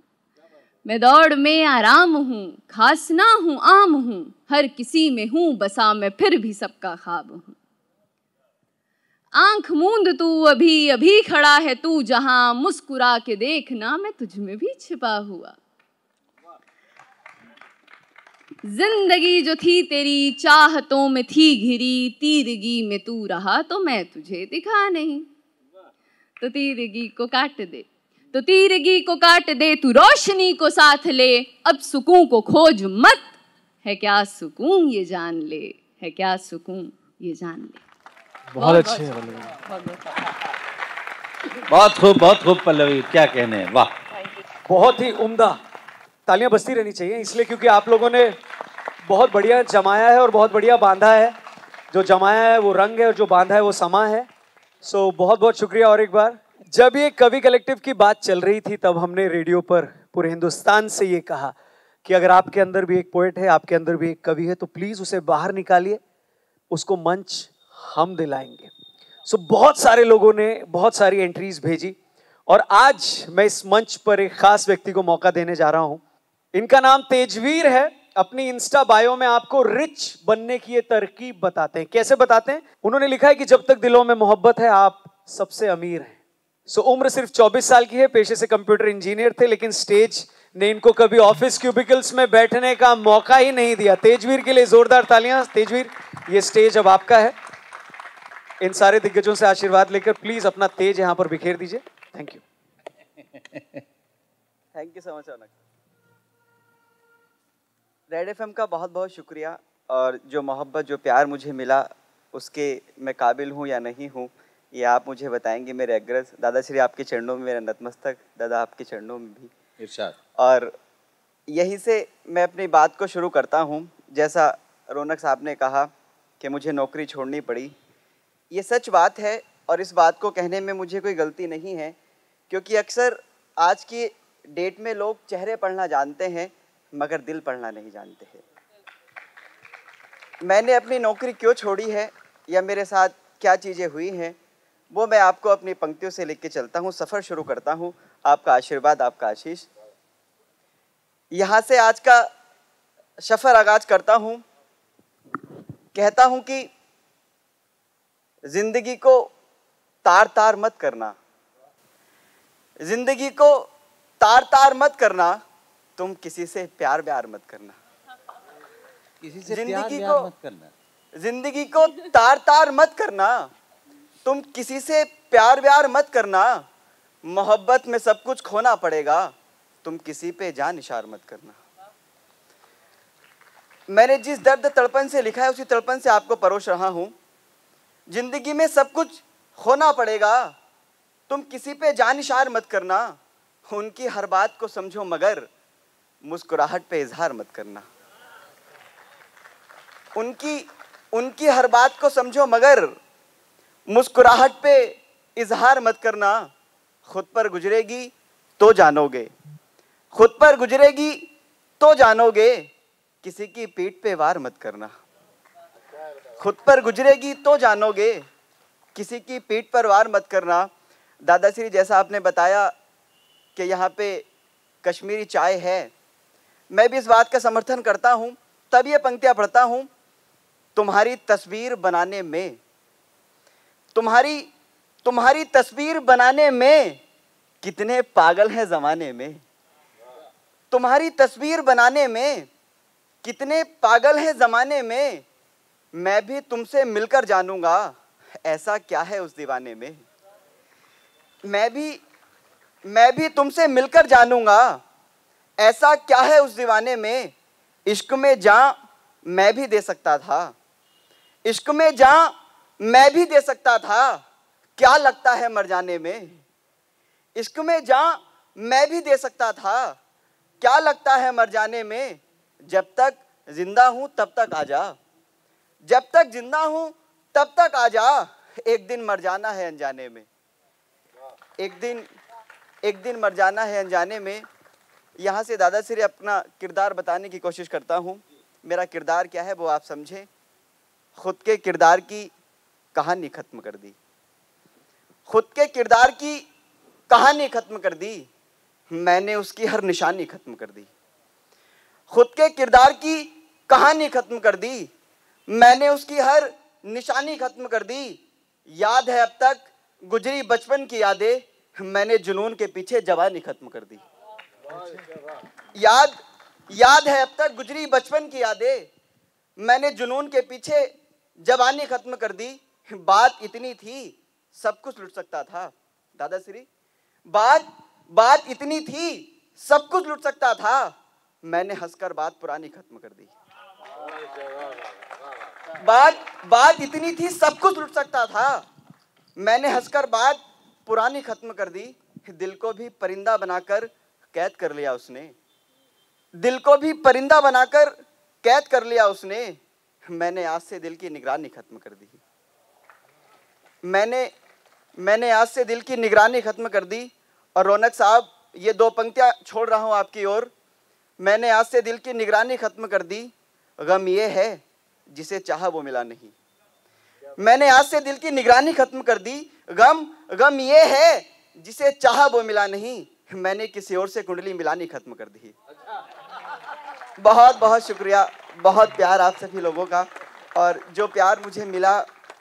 मैं दौड़ में आराम हूँ, खास ना हूँ आम हूँ, हर किसी में हूँ बसा मैं फिर भी सबका ख्वाब हूँ। आंख मूंद तू अभी अभी खड़ा है तू जहाँ, मुस्कुरा के देखना मैं तुझ में भी छिपा हुआ। जिंदगी जो थी तेरी चाहतों में थी घिरी, तीरगी में तू रहा तो मैं तुझे दिखा नहीं। तो तीरगी को काट दे, तो तीरगी को काट दे, तू रोशनी को साथ ले, अब सुकून को खोज मत, है क्या सुकून ये जान ले, है क्या सुकून ये जान ले। बहुत अच्छे हैं बहुत खूब पल्लवी, क्या कहने, वाह। बहुत ही उम्दा, तालियां बजती रहनी चाहिए इसलिए क्योंकि आप लोगों ने बहुत बढ़िया जमाया है और बहुत बढ़िया बांधा है। जो जमाया है वो रंग है और जो बांधा है वो समा है। सो बहुत बहुत शुक्रिया। और एक बार, जब ये कवि कलेक्टिव की बात चल रही थी तब हमने रेडियो पर पूरे हिंदुस्तान से ये कहा कि अगर आपके अंदर भी एक पोएट है, आपके अंदर भी एक कवि है, तो प्लीज उसे बाहर निकालिए, उसको मंच हम दिलाएंगे। सो बहुत सारे लोगों ने बहुत सारी एंट्रीज भेजी और आज मैं इस मंच पर एक खास व्यक्ति को मौका देने जा रहा हूं। इनका नाम तेजवीर है। अपनी इंस्टा बायो में आपको रिच बनने की ये तरकीब बताते हैं। कैसे बताते हैं? उन्होंने लिखा है कि जब तक दिलों में मोहब्बत है आप सबसे अमीर हैं। सो उम्र सिर्फ 24 साल की है, पेशे से कंप्यूटर इंजीनियर थे, लेकिन स्टेज ने इनको कभी ऑफिस क्यूबिकल्स में बैठने का मौका ही नहीं दिया। तेजवीर के लिए जोरदार तालियां। तेजवीर, ये स्टेज अब आपका है। इन सारे दिग्गजों से आशीर्वाद लेकर प्लीज अपना तेज यहां पर बिखेर दीजिए। Thank you. Thank you so much Raunak. Red FM का बहुत बहुत शुक्रिया, और जो मोहब्बत जो प्यार मुझे मिला उसके मैं काबिल हूँ या नहीं हूँ ये आप मुझे बताएंगे मेरे अग्रज। दादा श्री आपके चरणों में मेरा नतमस्तक, दादा आपके चरणों में भी इरशाद। और यहीं से मैं अपनी बात को शुरू करता हूँ। जैसा रौनक साहब ने कहा कि मुझे नौकरी छोड़नी पड़ी, ये सच बात है और इस बात को कहने में मुझे कोई गलती नहीं है, क्योंकि अक्सर आज की डेट में लोग चेहरे पढ़ना जानते हैं मगर दिल पढ़ना नहीं जानते हैं। मैंने अपनी नौकरी क्यों छोड़ी है या मेरे साथ क्या चीज़ें हुई हैं वो मैं आपको अपनी पंक्तियों से लिख के चलता हूँ। सफ़र शुरू करता हूँ, आपका आशीर्वाद, आपका आशीष। यहाँ से आज का सफ़र आगाज करता हूँ। कहता हूँ कि जिंदगी को तार तार मत करना, जिंदगी को तार तार मत करना, तुम किसी से प्यार व्यार मत करना। किसी से जिंदगी प्यार को मत करना, जिंदगी को तार तार मत करना, तुम किसी से प्यार व्यार मत करना। मोहब्बत में सब कुछ खोना पड़ेगा, तुम किसी पे जान निशार मत करना। मैंने जिस दर्द तड़पन से लिखा है उसी तड़पन से आपको परोस रहा हूं। जिंदगी में सब कुछ खोना पड़ेगा, तुम किसी पे जान निशार मत करना। उनकी हर बात को समझो मगर मुस्कुराहट पे इजहार मत करना। उनकी हर बात को समझो मगर मुस्कुराहट पे इजहार मत करना। खुद पर गुजरेगी तो जानोगे, खुद पर गुजरेगी तो जानोगे, किसी की पीठ पे वार मत करना। खुद पर गुजरेगी तो जानोगे, किसी की पीठ पर वार मत करना। दादाश्री, जैसा आपने बताया कि यहाँ पे कश्मीरी चाय है, मैं भी इस बात का समर्थन करता हूँ। तब ये पंक्तियाँ पढ़ता हूँ। तुम्हारी तस्वीर बनाने में, तुम्हारी तस्वीर बनाने में कितने पागल हैं ज़माने में। तुम्हारी तस्वीर बनाने में कितने पागल हैं ज़माने में। मैं भी तुमसे मिलकर जानूंगा ऐसा क्या है उस दीवाने में। मैं भी तुमसे मिलकर जानूंगा ऐसा क्या है उस दीवाने में। इश्क में जान मैं भी दे सकता था, इश्क में जान मैं भी दे सकता था, क्या लगता है मर जाने में। इश्क में जान मैं भी दे सकता था, क्या लगता है मर जाने में। जब तक जिंदा हूं तब तक आ जा, जब तक जिंदा हूं तब तक आ जा, एक दिन मर जाना है अनजाने में। एक दिन मर जाना है अनजाने में। यहाँ से दादाश्री अपना किरदार बताने की कोशिश करता हूँ। मेरा किरदार क्या है वो आप समझें। खुद के किरदार की कहानी ख़त्म कर दी, खुद के किरदार की कहानी ख़त्म कर दी, मैंने उसकी हर निशानी ख़त्म कर दी। खुद के किरदार की कहानी ख़त्म कर दी, मैंने उसकी हर निशानी ख़त्म कर दी। याद है अब तक गुजरी बचपन की यादें, मैंने जुनून के पीछे जवानी ख़त्म कर दी। याद है अब तक गुजरी बचपन की यादें, मैंने जुनून के पीछे जवानी ख़त्म कर दी। बात इतनी थी सब कुछ लुट सकता था। दादाश्री, बात इतनी थी सब कुछ लुट सकता था, मैंने हंसकर बात पुरानी ख़त्म कर दी। बात इतनी थी सब कुछ लुट सकता था, मैंने हंसकर बात पुरानी ख़त्म कर दी। दिल को भी परिंदा बनाकर कैद कर लिया उसने, दिल को भी परिंदा बनाकर कैद कर लिया उसने, मैंने आज से दिल की निगरानी ख़त्म कर दी। मैंने आज से दिल की निगरानी ख़त्म कर दी। और रौनक साहब, ये दो पंक्तियाँ छोड़ रहा हूँ आपकी ओर। मैंने आज से दिल की निगरानी ख़त्म कर दी, गम ये है जिसे चाहा वो मिला नहीं। मैंने आज से दिल की निगरानी ख़त्म कर दी, गम ये है जिसे चाहा वो मिला नहीं। मैंने किसी और से कुंडली मिलानी ख़त्म कर दी। बहुत बहुत शुक्रिया, बहुत प्यार आप सभी लोगों का। और जो प्यार मुझे मिला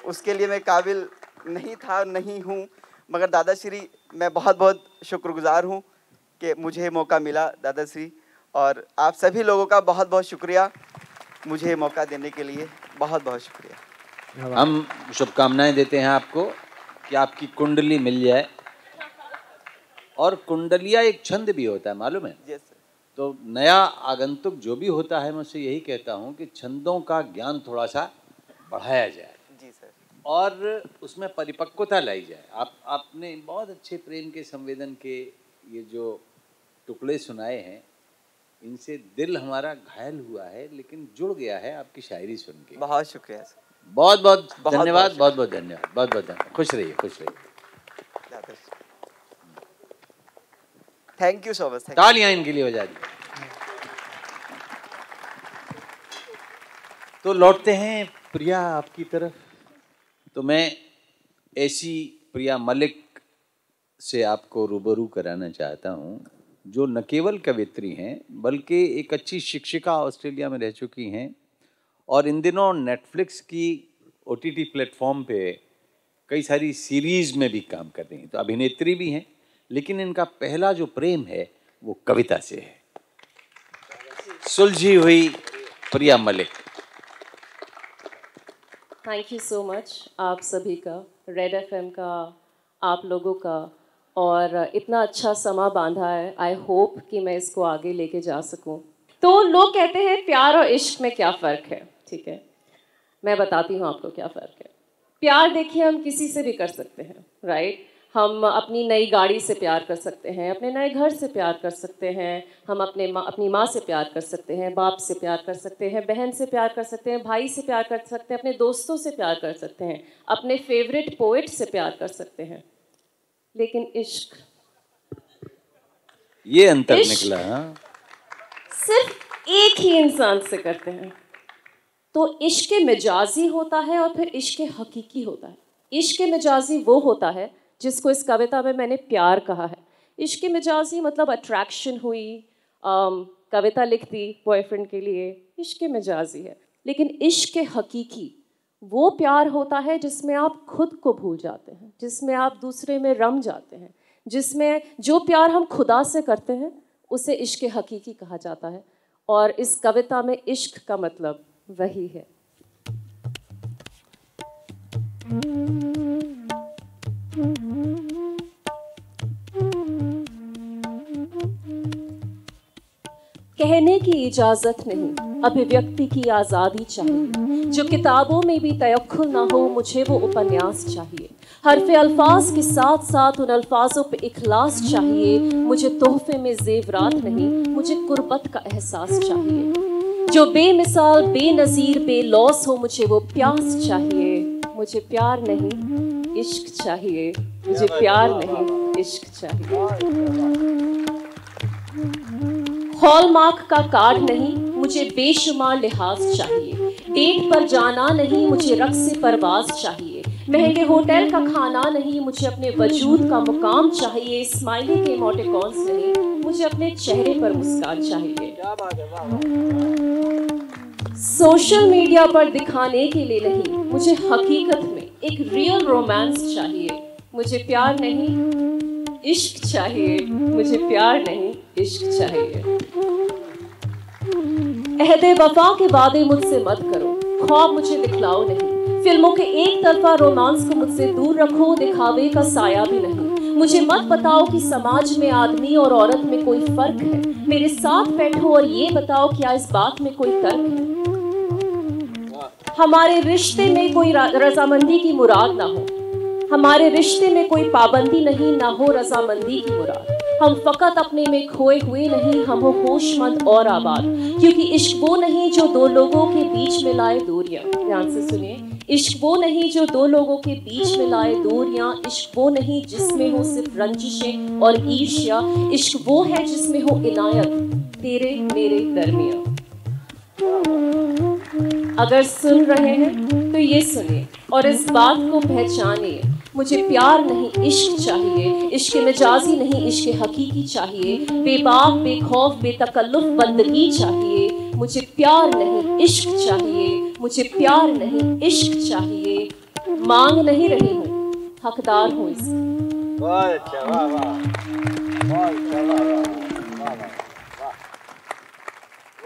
उसके लिए मैं काबिल नहीं था, नहीं हूँ, मगर दादाश्री मैं बहुत बहुत शुक्रगुजार हूँ कि मुझे मौका मिला दादाश्री। और आप सभी लोगों का बहुत बहुत शुक्रिया मुझे मौका देने के लिए, बहुत बहुत शुक्रिया। हम शुभकामनाएं देते हैं आपको कि आपकी कुंडली मिल जाए। और कुंडलिया एक छंद भी होता है, मालूम है? Yes sir. तो नया आगंतुक जो भी होता है, मैं उससे यही कहता हूँ कि छंदों का ज्ञान थोड़ा सा बढ़ाया जाए जी सर, और उसमें परिपक्वता लाई जाए। आपने बहुत अच्छे प्रेम के, संवेदन के ये जो टुकड़े सुनाए हैं, इनसे दिल हमारा घायल हुआ है, लेकिन जुड़ गया है आपकी शायरी सुन के। बहुत शुक्रिया सर, बहुत बहुत धन्यवाद, बहुत बहुत धन्यवाद, बहुत बहुत धन्यवाद। खुश रहिए, खुश रहिए। Thank you so much. तालियां इनके लिए हो जा रही। तो लौटते हैं प्रिया आपकी तरफ। तो मैं ऐसी प्रिया मलिक से आपको रूबरू कराना चाहता हूँ जो न केवल कवित्री हैं बल्कि एक अच्छी शिक्षिका ऑस्ट्रेलिया में रह चुकी हैं और इन दिनों नेटफ्लिक्स की OTT प्लेटफॉर्म पे कई सारी सीरीज़ में भी काम कर रही हैं। तो अभिनेत्री भी हैं, लेकिन इनका पहला जो प्रेम है वो कविता से है। सुलझी हुई Priya Malik. Thank you so much आप सभी का, रेड FM का, आप लोगों का, और इतना अच्छा समा बांधा है। आई होप कि मैं इसको आगे लेके जा सकूं। तो लोग कहते हैं प्यार और इश्क में क्या फ़र्क है, ठीक है, मैं बताती हूँ आपको क्या फ़र्क है। प्यार देखिए हम किसी से भी कर सकते हैं, राइट। हम अपनी नई गाड़ी से प्यार कर सकते हैं, अपने नए घर से प्यार कर सकते हैं, हम अपनी माँ से प्यार कर सकते हैं, बाप से प्यार कर सकते हैं, बहन से प्यार कर सकते हैं, भाई से प्यार कर सकते हैं, अपने दोस्तों से प्यार कर सकते हैं, अपने फेवरेट पोएट से प्यार कर सकते हैं। लेकिन इश्क, ये अंतर निकला। हाँ, सिर्फ एक ही इंसान से करते हैं। तो इश्क मिजाजी होता है और फिर इश्क हकीकी होता है। इश्क मिजाजी वो होता है जिसको इस कविता में मैंने प्यार कहा है। इश्क मिजाजी मतलब अट्रैक्शन हुई, कविता लिख दी बॉयफ्रेंड के लिए, इश्क मिजाजी है। लेकिन इश्क हकीकी वो प्यार होता है जिसमें आप खुद को भूल जाते हैं, जिसमें आप दूसरे में रम जाते हैं, जिसमें जो प्यार हम खुदा से करते हैं उसे इश्क हकीकी कहा जाता है। और इस कविता में इश्क का मतलब वही है। कहने की इजाजत नहीं, अभिव्यक्ति की आज़ादी चाहिए। जो किताबों में भी तयक्कुल ना हो, मुझे वो उपन्यास चाहिए। हरफ़े अल्फाज के साथ साथ उन अल्फाजों पे इखलास चाहिए। मुझे तोहफे में जेवरात नहीं, मुझे कुर्बत का एहसास चाहिए। जो बेमिसाल, बेनज़ीर, बेलौस हो, मुझे वो प्यास चाहिए। मुझे प्यार नहीं इश्क चाहिए, मुझे प्यार नहीं इश्क चाहिए। हॉलमार्क का कार्ड नहीं, मुझे बेशुमार लिहाज चाहिए। डेट पर जाना नहीं, मुझे रक्स से परवाज चाहिए। महंगे होटल का खाना नहीं, मुझे अपने वजूद का मुकाम चाहिए। स्माइली के इमोटिकॉन्स नहीं, मुझे अपने चेहरे पर मुस्कान चाहिए। सोशल मीडिया पर दिखाने के लिए नहीं, मुझे हकीकत में एक रियल रोमांस चाहिए। मुझे प्यार नहीं इश्क चाहिए, मुझे प्यार नहीं इश्क चाहिए। अहदे वफा के वादे मुझसे मत करो, ख्वाब मुझे दिखलाओ नहीं। फिल्मों के एक तरफा रोमांस को मुझसे दूर रखो, दिखावे का साया भी नहीं। मुझे मत बताओ कि समाज में आदमी और औरत में कोई फर्क है। मेरे साथ बैठो और ये बताओ क्या इस बात में कोई तर्क है। हमारे रिश्ते में कोई रजामंदी की मुराद ना हो, हमारे रिश्ते में कोई पाबंदी नहीं, ना हो रजामंदी की मुराद। हम फकत अपने में खोए हुए नहीं, हम हो होशमंद और आबाद। क्योंकि इश्क वो नहीं जो दो लोगों के बीच में लाए दूरियां। ध्यान से सुनिए, इश्क वो नहीं जो दो लोगों के बीच में लाए दूरियां। इश्क वो नहीं जिसमें हो सिर्फ रंजिशें और ईर्ष्या। इश्क वो है जिसमें हो इनायत तेरे मेरे दरमियां। अगर सुन रहे हैं तो ये सुनिए और इस बात को पहचानिए। मुझे प्यार नहीं इश्क चाहिए, इश्क मिजाजी नहीं इश्क हकीकी चाहिए। बेबाक, बेखौफ, बेतकल्लुफ बंदगी चाहिए। मुझे प्यार नहीं इश्क चाहिए, मुझे प्यार नहीं इश्क चाहिए, मांग नहीं रही हूँ, हकदार हूँ इसकी। बहुत अच्छा, वाह वाह, बहुत अच्छा, वाह वाह, वाह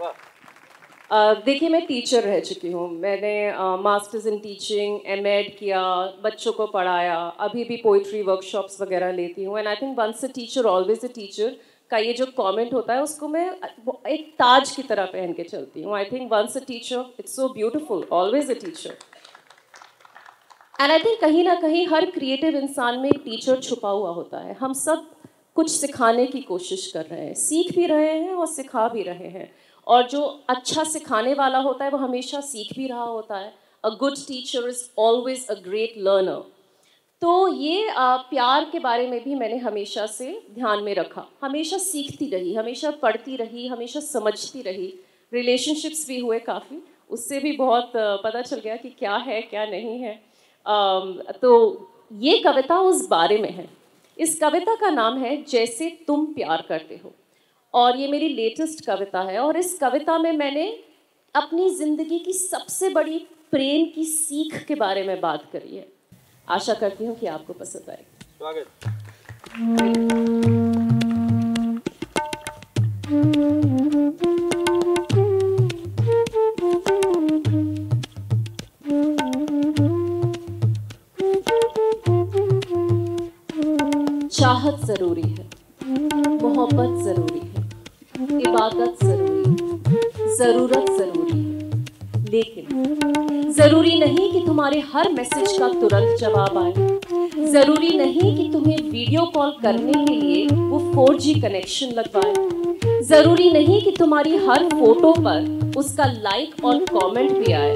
वाह। देखिए, मैं टीचर रह चुकी हूँ। मैंने मास्टर्स इन टीचिंग, एमएड किया, बच्चों को पढ़ाया, अभी भी पोइट्री वर्कशॉप्स वगैरह लेती हूँ। And I think once a teacher always a teacher का ये जो कमेंट होता है उसको मैं एक ताज की तरह पहन के चलती हूँ। I think once a teacher it's so beautiful, always a teacher. And I think कहीं ना कहीं हर क्रिएटिव इंसान में एक टीचर छुपा हुआ होता है। हम सब कुछ सिखाने की कोशिश कर रहे हैं, सीख भी रहे हैं और सिखा भी रहे हैं। और जो अच्छा सिखाने वाला होता है वो हमेशा सीख भी रहा होता है। A good teacher is always a great learner. तो ये प्यार के बारे में भी मैंने हमेशा से ध्यान में रखा, हमेशा सीखती रही, हमेशा पढ़ती रही, हमेशा समझती रही। रिलेशनशिप्स भी हुए काफ़ी, उससे भी बहुत पता चल गया कि क्या है क्या नहीं है। तो ये कविता उस बारे में है। इस कविता का नाम है जैसे तुम प्यार करते हो, और ये मेरी लेटेस्ट कविता है। और इस कविता में मैंने अपनी ज़िंदगी की सबसे बड़ी प्रेम की सीख के बारे में बात करी है। आशा करती हूँ कि आपको पसंद आएगी। स्वागत। चाहत ज़रूरी है, मोहब्बत ज़रूरी है, इबादत ज़रूरी है, ज़रूरत ज़रूरी है, लेकिन ज़रूरी नहीं कि तुम्हारे हर मैसेज का तुरंत जवाब आए। ज़रूरी नहीं कि तुम्हें वीडियो कॉल करने के लिए वो 4G कनेक्शन लगवाए। ज़रूरी नहीं कि तुम्हारी हर फोटो पर उसका लाइक और कमेंट भी आए।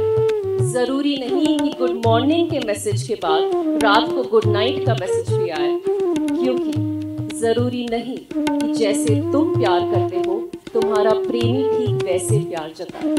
ज़रूरी नहीं कि गुड मॉर्निंग के मैसेज के बाद रात को गुड नाइट का मैसेज भी आए, क्योंकि ज़रूरी नहीं कि जैसे तुम प्यार करते हो तुम्हारा प्रेमी ठीक वैसे प्यार जताए।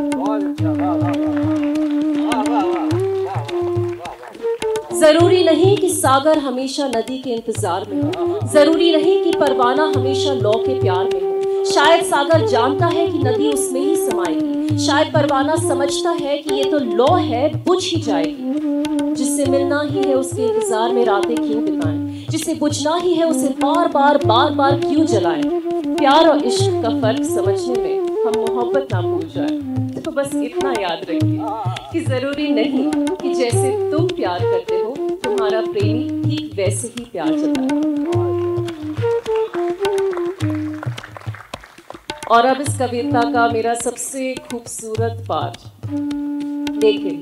ज़रूरी नहीं कि सागर हमेशा नदी के इंतजार में हो, ज़रूरी नहीं कि परवाना हमेशा लौ के प्यार में हो। शायद सागर जानता है कि नदी उसमें ही समाएगी, शायद परवाना समझता है कि ये तो लौ है, बुझ ही जाएगी। जिससे मिलना ही है उसके इंतजार में रातें क्यों बिताएं, जिसे बुझना ही है उसे बार बार क्यों जलाएं। प्यार और इश्क का फर्क समझने में हम मोहब्बत ना भूल जाए। तो बस इतना याद रखिए कि ज़रूरी नहीं कि जैसे तुम प्यार करते हो तुम्हारा प्रेमी ठीक वैसे ही प्यार जताए। और अब इस कविता का मेरा सबसे खूबसूरत पार्ट। देखिए,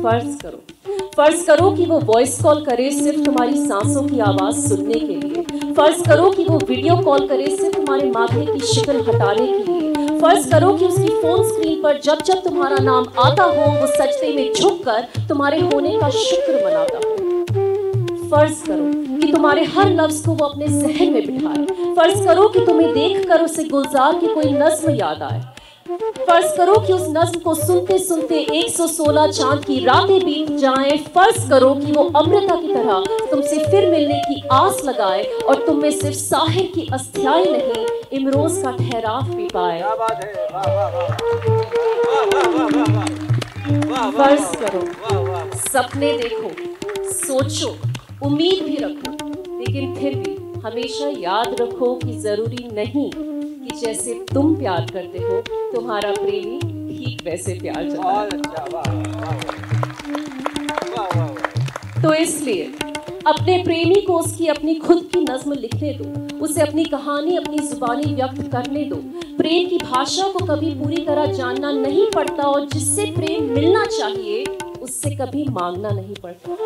फर्ज करो कि वो वॉइस कॉल करे सिर्फ तुम्हारी सांसों की आवाज़ सुनने के लिए। फर्ज करो कि वो वीडियो कॉल करे सिर्फ तुम्हारे माथे की शिकन हटाने के लिए। फर्ज करो कि उसकी फोन स्क्रीन पर जब जब तुम्हारा नाम आता हो वो सजदे में झुककर तुम्हारे होने का शुक्र मनाता हो। फर्ज करो कि तुम्हारे हर लफ्ज को वो अपने जहन में बिठाए। फर्ज करो कि तुम्हें देखकर उसे गुलजार की कोई नज्म याद आए। फर्ज करो कि उस नज्म को सुनते सुनते 116 चांद की रातें बीत जाएं। फर्ज करो कि वो अमृता की तरह तुमसे फिर मिलने की आस लगाए और तुम में सिर्फ साहिर की अस्थियाएं नहीं इमरोज का ठहराव भी पाए। फर्ज करो, सपने देखो, सोचो, उम्मीद भी रखो, लेकिन फिर भी हमेशा याद रखो कि जरूरी नहीं कि जैसे तुम प्यार करते हो तुम्हारा प्रेमी ठीक वैसे प्यार जताए। तो इसलिए अपने प्रेमी को उसकी अपनी खुद की नज्म लिखने दो, उसे अपनी कहानी अपनी जुबानी व्यक्त करने दो। प्रेम की भाषा को कभी पूरी तरह जानना नहीं पड़ता और जिससे प्रेम मिलना चाहिए उससे कभी मांगना नहीं पड़ता।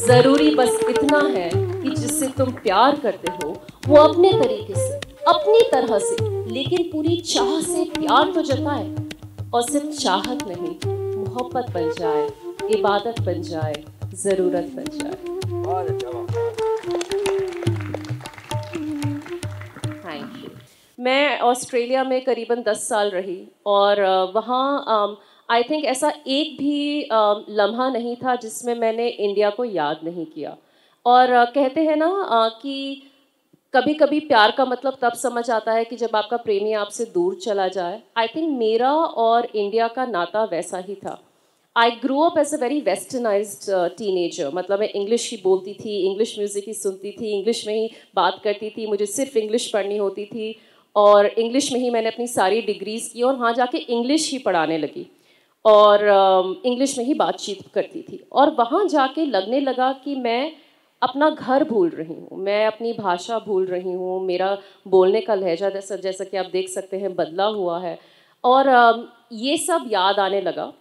जरूरी बस इतना है कि जिससे तुम प्यार करते हो वो अपने तरीके से, अपनी तरह से, लेकिन पूरी चाह से प्यार तो जताए और सिर्फ चाहत नहीं, मोहब्बत बन जाए, इबादत बन जाए, जरूरत बन जाए। Thank you. मैं ऑस्ट्रेलिया में करीबन 10 साल रही और वहाँ आई थिंक ऐसा एक भी लम्हा नहीं था जिसमें मैंने इंडिया को याद नहीं किया। और कहते हैं ना कि कभी कभी प्यार का मतलब तब समझ आता है कि जब आपका प्रेमी आपसे दूर चला जाए। आई थिंक मेरा और इंडिया का नाता वैसा ही था। I grow up as a very westernized teenager, मतलब मैं इंग्लिश ही बोलती थी, इंग्लिश म्यूज़िक ही सुनती थी, इंग्लिश में ही बात करती थी, मुझे सिर्फ इंग्लिश पढ़नी होती थी और इंग्लिश में ही मैंने अपनी सारी डिग्रीज़ की और वहाँ जाके इंग्लिश ही पढ़ाने लगी और इंग्लिश में ही बातचीत करती थी। और वहाँ जाके लगने लगा कि मैं अपना घर भूल रही हूँ, मैं अपनी भाषा भूल रही हूँ, मेरा बोलने का लहजा जैसा कि आप देख सकते हैं बदला हुआ है और ये सब याद आने लगा।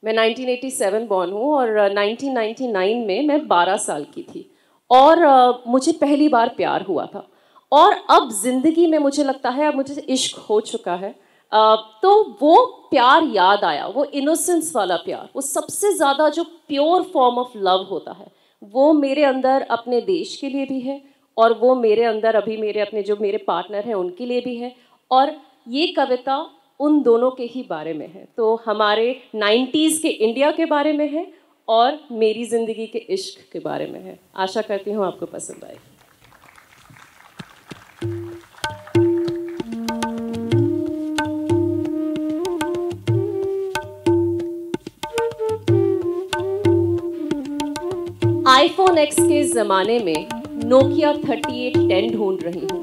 मैं 1987 बॉर्न हूँ और 1999 में मैं 12 साल की थी और मुझे पहली बार प्यार हुआ था और अब ज़िंदगी में मुझे लगता है अब मुझे इश्क हो चुका है। तो वो प्यार याद आया, वो इनोसेंस वाला प्यार, वो सबसे ज़्यादा जो प्योर फॉर्म ऑफ लव होता है वो मेरे अंदर अपने देश के लिए भी है और वो मेरे अंदर अभी मेरे अपने जो मेरे पार्टनर हैं उनके लिए भी है और ये कविता उन दोनों के ही बारे में है। तो हमारे 90s के इंडिया के बारे में है और मेरी ज़िंदगी के इश्क के बारे में है। आशा करती हूँ आपको पसंद आए। iPhone X के ज़माने में Nokia 3810 ढूंढ रही हूँ।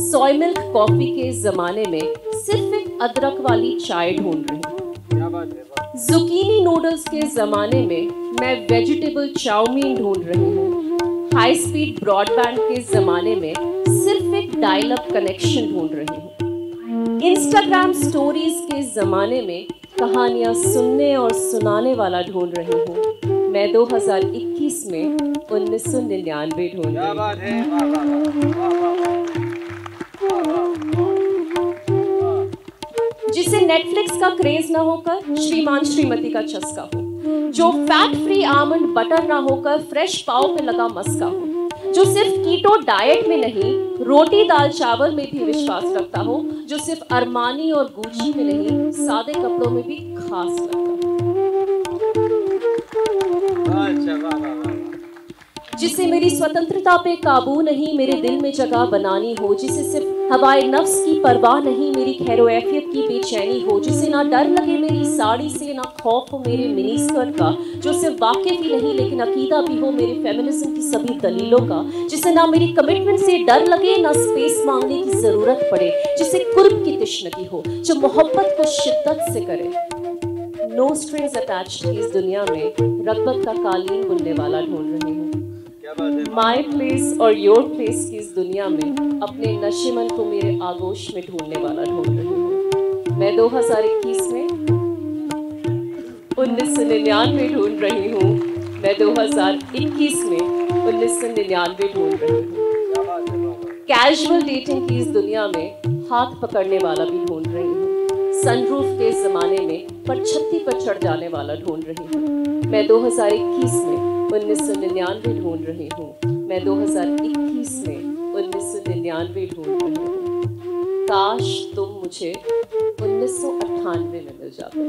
सोय मिल्क कॉफ़ी के ज़माने में सिर्फ एक अदरक वाली चाय ढूंढ रही हूँ। जुकीनी नूडल्स के ज़माने में मैं वेजिटेबल चाउमीन ढूंढ रही हूँ। हाई स्पीड ब्रॉडबैंड के ज़माने में सिर्फ एक डायल अप कनेक्शन ढूंढ रही हूँ। इंस्टाग्राम स्टोरीज के ज़माने में कहानियाँ सुनने और सुनाने वाला ढूंढ रही हूँ। मैं 2021 में 1999 ढूंढ रही हूँ। जिसे नेटफ्लिक्स का क्रेज ना होकर श्रीमान श्रीमती का चस्का हो, जो फैट फ्री आमंड बटर ना होकर फ्रेश पाव पे लगा मस्का हो, जो सिर्फ कीटो डाइट में नहीं रोटी दाल चावल में भी विश्वास रखता हो, जो सिर्फ अरमानी और गुची में नहीं सादे कपड़ों में भी खास लगता हो। जिसे मेरी स्वतंत्रता पे काबू नहीं मेरे दिल में जगह बनानी हो, जिसे सिर्फ हवाए नफ्स की परवाह नहीं मेरी खैरोएफियत की बेचैनी हो, जिसे ना डर लगे मेरी साड़ी से ना खौफ हो मेरे मिनी स्कर्ट का, जो सिर्फ वाकिफ ही नहीं लेकिन अकीदा भी हो मेरे फेमिनिज्म की सभी दलीलों का, जिसे ना मेरी कमिटमेंट से डर लगे ना स्पेस मांगने की जरूरत पड़े, जिसे कुर्ब की तिश्नगी हो, जो मोहब्बत को शिद्दत से करे। नो स्ट्रिंग्स अटैच्ड की इस दुनिया में रग़बत का कालीन बुनने वाला ढूंढ रही हूँ। माई प्लेस और योर प्लेस की इस दुनिया में अपने नशेमन को मेरे आगोश में ढूंढने वाला ढूंढ रही हूँ। मैं 2021 में 1999 ढूंढ रही हूँ। मैं 2021 में 1999 ढूंढ रही हूँ। कैजुअल डेटिंग की इस दुनिया में हाथ पकड़ने वाला भी ढूंढ रही हूँ। सनरूफ के ज़माने में पर छत्ती पर चढ़ जाने वाला ढूंढ रही हूँ। मैं 2021 में 1999 ढूंढ रही हूँ। मैं 2021 में 1999 ढूंढ रही हूँ। काश तुम मुझे 1998 में मिल जाते।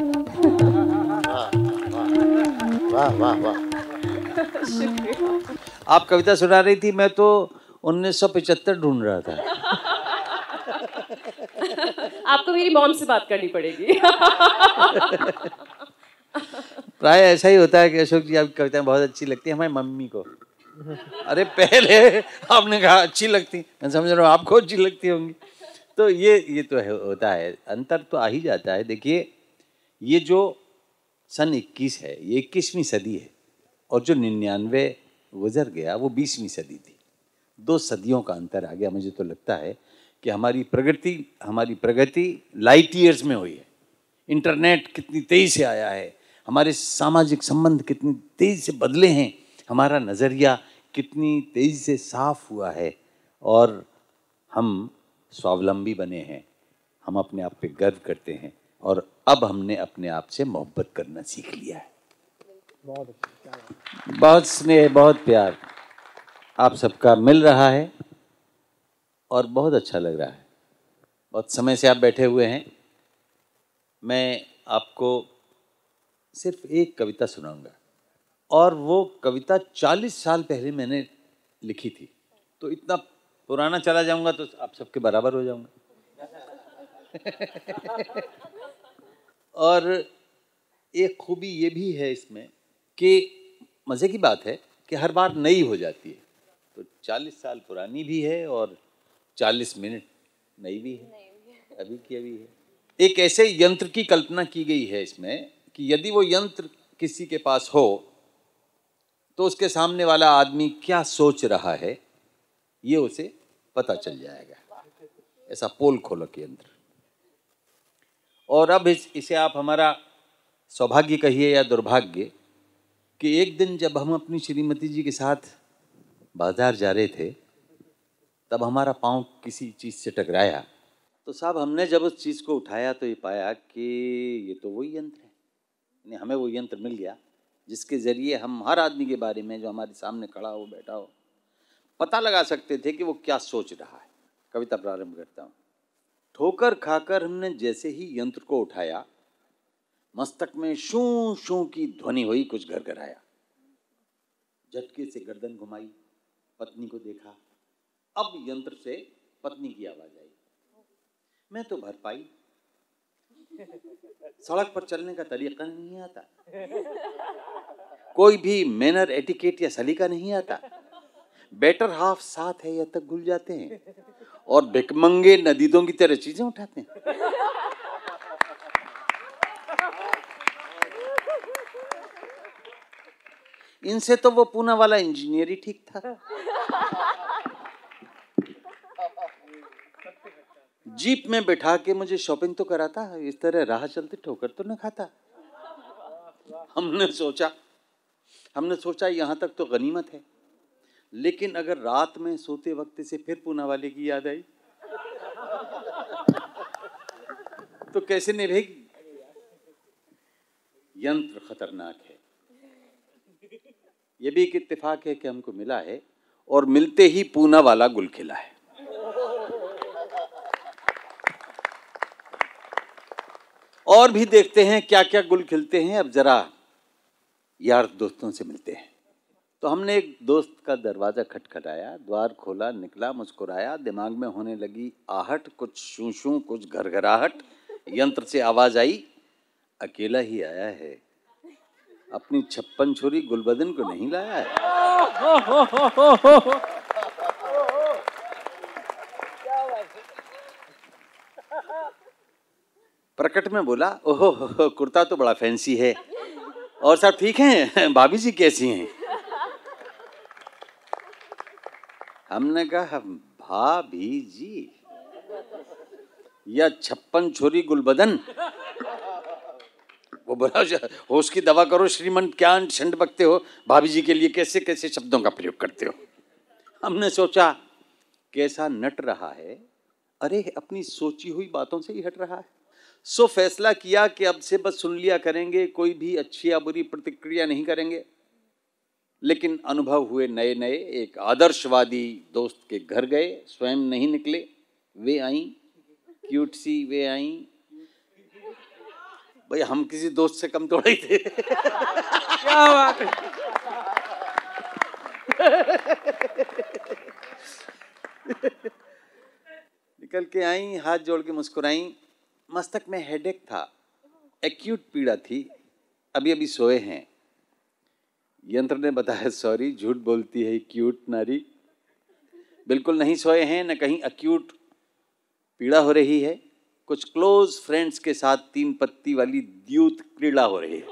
वाह वाह वाह। शुक्रिया। आप कविता सुना रही थी, मैं तो 1975 ढूंढ रहा था। आपको मेरी मॉम से बात करनी पड़ेगी। प्राय ऐसा ही होता है कि अशोक जी आपकी कविताएं बहुत अच्छी लगती है हमारी मम्मी को। अरे पहले आपने कहा अच्छी लगती, मैं समझ रहा हूँ आपको अच्छी लगती होंगी। तो ये तो होता है, अंतर तो आ ही जाता है। देखिए ये जो सन 21 है ये 21वीं सदी है और जो 99 गुजर गया वो 20वीं सदी थी। 2 सदियों का अंतर आ गया। मुझे तो लगता है कि हमारी प्रगति लाइट ईयर्स में हुई है। इंटरनेट कितनी तेज़ी से आया है, हमारे सामाजिक संबंध कितनी तेज़ी से बदले हैं, हमारा नज़रिया कितनी तेज़ी से साफ हुआ है और हम स्वावलंबी बने हैं। हम अपने आप पे गर्व करते हैं और अब हमने अपने आप से मोहब्बत करना सीख लिया है। बहुत स्नेह, बहुत प्यार आप सबका मिल रहा है और बहुत अच्छा लग रहा है। बहुत समय से आप बैठे हुए हैं। मैं आपको सिर्फ एक कविता सुनाऊंगा और वो कविता 40 साल पहले मैंने लिखी थी। तो इतना पुराना चला जाऊंगा तो आप सबके बराबर हो जाऊंगा। और एक खूबी ये भी है इसमें कि मज़े की बात है कि हर बार नई हो जाती है। तो 40 साल पुरानी भी है और 40 मिनट नई भी है, अभी की अभी है। एक ऐसे यंत्र की कल्पना की गई है इसमें कि यदि वो यंत्र किसी के पास हो तो उसके सामने वाला आदमी क्या सोच रहा है ये उसे पता चल जाएगा। ऐसा पोल खोलक यंत्र। और अब इसे आप हमारा सौभाग्य कहिए या दुर्भाग्य कि एक दिन जब हम अपनी श्रीमती जी के साथ बाजार जा रहे थे तब हमारा पाँव किसी चीज़ से टकराया। तो साहब हमने जब उस चीज़ को उठाया तो ये पाया कि ये तो वही यंत्र है। यानी हमें वो यंत्र मिल गया जिसके ज़रिए हम हर आदमी के बारे में जो हमारे सामने खड़ा हो बैठा हो पता लगा सकते थे कि वो क्या सोच रहा है। कविता प्रारंभ करता हूँ। ठोकर खाकर हमने जैसे ही यंत्र को उठाया मस्तक में शू शू की ध्वनि हुई, कुछ घरघराया। झटके से गर्दन घुमाई, पत्नी को देखा। अब यंत्र से पत्नी की आवाज आई। मैं तो भर पाई, सड़क पर चलने का तरीका नहीं आता, कोई भी मैनर एटिकेट या सलीका नहीं आता। बेटर हाफ साथ है या तक भूल जाते हैं और भिकमंगे नदीदों की तरह चीजें उठाते हैं। इनसे तो वो पूना वाला इंजीनियर ही ठीक था। जीप में बिठा के मुझे शॉपिंग तो कराता, इस तरह राह चलते ठोकर तो न खाता। हमने सोचा यहाँ तक तो गनीमत है, लेकिन अगर रात में सोते वक्त से फिर पूना वाले की याद आई तो कैसे निभेगी। यंत्र खतरनाक है। ये भी एक इत्तेफाक है कि हमको मिला है और मिलते ही पूना वाला गुल खिला है। और भी देखते हैं क्या क्या गुल खिलते हैं। अब जरा यार दोस्तों से मिलते हैं। तो हमने एक दोस्त का दरवाजा खटखटाया, द्वार खोला, निकला, मुस्कुराया। दिमाग में होने लगी आहट, कुछ शू शू, कुछ घरघराहट। यंत्र से आवाज आई, अकेला ही आया है, अपनी 56 छोरी गुलबदन को नहीं लाया है। प्रकट में बोला, ओहो कुर्ता तो बड़ा फैंसी है। और सब ठीक हैं? भाभी जी कैसी हैं? हमने कहा भाभी जी या 56 छोरी गुलबदन? वो बोला, होश की दवा करो श्रीमन, क्या छंड बकते हो, भाभी जी के लिए कैसे कैसे शब्दों का प्रयोग करते हो। हमने सोचा कैसा नट रहा है, अरे अपनी सोची हुई बातों से ही हट रहा है। सो फैसला किया कि अब से बस सुन लिया करेंगे, कोई भी अच्छी या बुरी प्रतिक्रिया नहीं करेंगे। लेकिन अनुभव हुए नए नए। एक आदर्शवादी दोस्त के घर गए, स्वयं नहीं निकले, वे आई, क्यूट सी वे आई। भाई हम किसी दोस्त से कम थोड़ा ही थे। क्या बात है। निकल के आई, हाथ जोड़ के मुस्कुराई। मस्तक में हेडेक था, एक्यूट पीड़ा थी, अभी अभी सोए हैं। यंत्र ने बताया, सॉरी झूठ बोलती है क्यूट नारी, बिल्कुल नहीं सोए हैं, न कहीं एक्यूट पीड़ा हो रही है। कुछ क्लोज फ्रेंड्स के साथ 3 पत्ती वाली द्यूत क्रीड़ा हो रही है।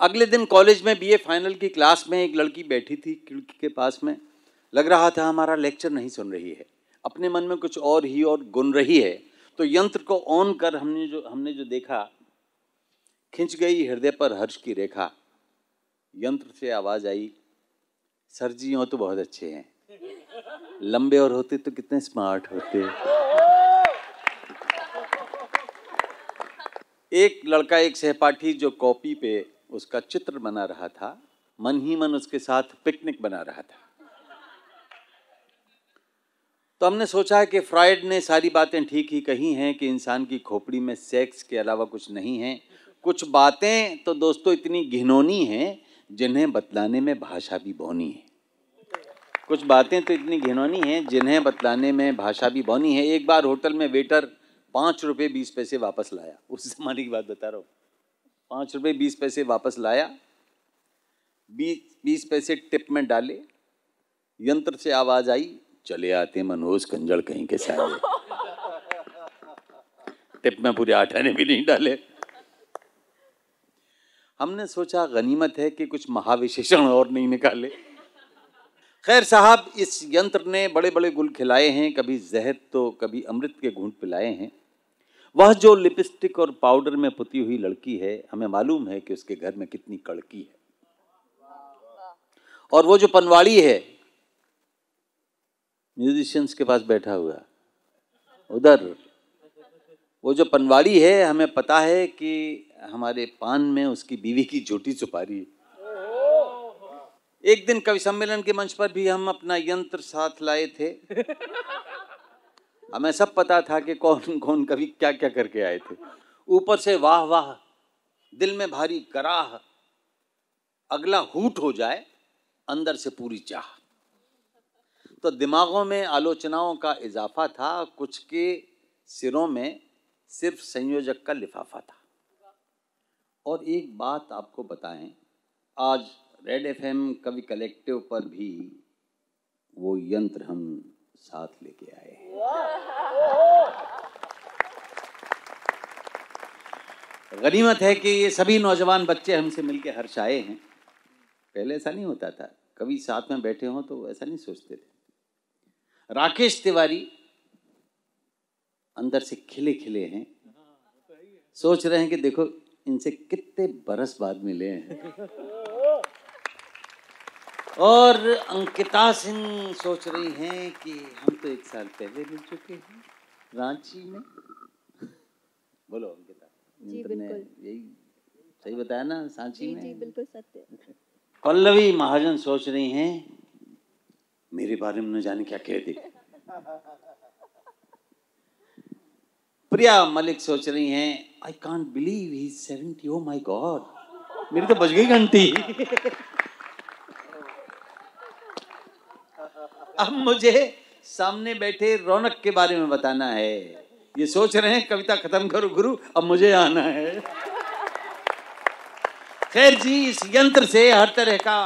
अगले दिन कॉलेज में बीए फाइनल की क्लास में एक लड़की बैठी थी खिड़की के पास में। लग रहा था हमारा लेक्चर नहीं सुन रही है, अपने मन में कुछ और ही और गुन रही है। तो यंत्र को ऑन कर हमने जो देखा, खिंच गई हृदय पर हर्ष की रेखा। यंत्र से आवाज आई, सर जी हो तो बहुत अच्छे हैं, लंबे और होते तो कितने स्मार्ट होते। एक लड़का, एक सहपाठी जो कॉपी पे उसका चित्र बना रहा था, मन ही मन उसके साथ पिकनिक बना रहा था। तो हमने सोचा कि फ्रायड ने सारी बातें ठीक ही कही हैं कि इंसान की खोपड़ी में सेक्स के अलावा कुछ नहीं है। कुछ बातें तो दोस्तों इतनी घिनौनी हैं जिन्हें बतलाने में भाषा भी बौनी है। कुछ बातें तो इतनी घिनौनी हैं जिन्हें बतलाने में भाषा भी बौनी है। एक बार होटल में वेटर 5 रुपये 20 पैसे वापस लाया, उस जमाने की बात बता रहा हूँ। 5 रुपये 20 पैसे वापस लाया, 20 पैसे टिप में डाले, यंत्र से आवाज आई, चले आते मनोज कंजड़ कहीं के सारे। टिप में पूरे 8 आने भी नहीं डाले। हमने सोचा गनीमत है कि कुछ महाविशेषण और नहीं निकाले। खैर साहब, इस यंत्र ने बड़े बड़े गुल खिलाए हैं, कभी जहर तो कभी अमृत के घूंट पिलाए हैं। वह जो लिपस्टिक और पाउडर में पुती हुई लड़की है, हमें मालूम है कि उसके घर में कितनी कड़की है। और वो जो पनवाड़ी है म्यूजिशियंस के पास बैठा हुआ उधर, वो जो पनवाड़ी है, हमें पता है कि हमारे पान में उसकी बीवी की झूठी सुपारी है। एक दिन कवि सम्मेलन के मंच पर भी हम अपना यंत्र साथ लाए थे। हमें सब पता था कि कौन कौन कवि क्या क्या करके आए थे। ऊपर से वाह वाह, दिल में भारी कराह, अगला हूट हो जाए, अंदर से पूरी चाह। तो दिमागों में आलोचनाओं का इजाफा था, कुछ के सिरों में सिर्फ संयोजक का लिफाफा था। और एक बात आपको बताएं, आज रेड एफएम कवि कलेक्टिव पर भी वो यंत्र हम साथ लेके आए हैं। गनीमत है कि ये सभी नौजवान बच्चे हमसे मिलकर हर्षाए हैं। पहले ऐसा नहीं होता था, कभी साथ में बैठे हों तो ऐसा नहीं सोचते थे। राकेश तिवारी अंदर से खिले खिले हैं, सोच रहे हैं कि देखो इनसे कितने बरस बाद मिले हैं। और अंकिता सिंह सोच रही हैं कि हम तो 1 साल पहले मिल चुके हैं रांची में। बोलो अंकिता। जी बिल्कुल, यही सही बताया ना, सांची में। जी बिल्कुल सत्य। पल्लवी महाजन सोच रही हैं मेरे बारे में न जाने क्या कह दे। प्रिया मलिक सोच रही हैं I can't believe he is 70, oh my God, मेरी तो बज गई घंटी। अब मुझे सामने बैठे रौनक के बारे में बताना है। ये सोच रहे हैं कविता खत्म करो गुरु, अब मुझे आना है। खैर जी, इस यंत्र से हर तरह का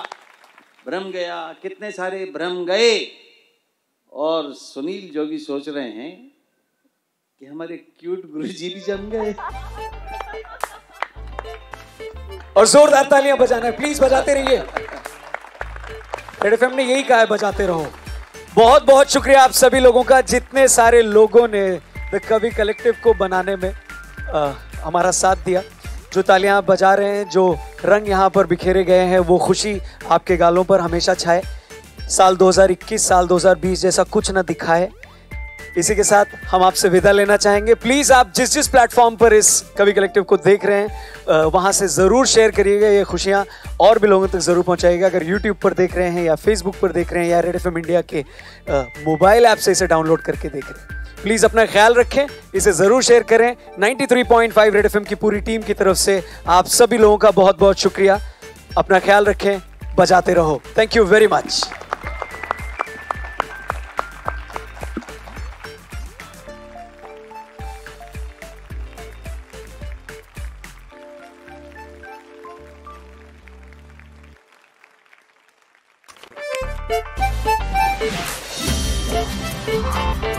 भ्रम गया, कितने सारे भ्रम गए। और सुनील जोगी सोच रहे हैं कि हमारे क्यूट गुरुजी भी जम गए। और जोरदार तालियां बजाना है, प्लीज बजाते रहिए। रेड एफएम ने यही कहा है, बजाते रहो। बहुत बहुत शुक्रिया आप सभी लोगों का, जितने सारे लोगों ने द कवि कलेक्टिव को बनाने में हमारा साथ दिया। जो तालियां आप बजा रहे हैं, जो रंग यहाँ पर बिखेरे गए हैं, वो खुशी आपके गालों पर हमेशा छाए। साल 2021 साल 2020 जैसा कुछ ना दिखाए। इसी के साथ हम आपसे विदा लेना चाहेंगे। प्लीज आप जिस जिस प्लेटफॉर्म पर इस कवि कलेक्टिव को देख रहे हैं, वहां से जरूर शेयर करिएगा, ये खुशियां और भी लोगों तक जरूर पहुंचाइएगा। अगर यूट्यूब पर देख रहे हैं या फेसबुक पर देख रहे हैं या रेड एफएम इंडिया के मोबाइल ऐप से इसे डाउनलोड करके देख रहे हैं, प्लीज अपना ख्याल रखें, इसे जरूर शेयर करें। 93.5 रेड एफएम की पूरी टीम की तरफ से आप सभी लोगों का बहुत बहुत शुक्रिया। अपना ख्याल रखें, बजाते रहो। Thank you very much. Thank you.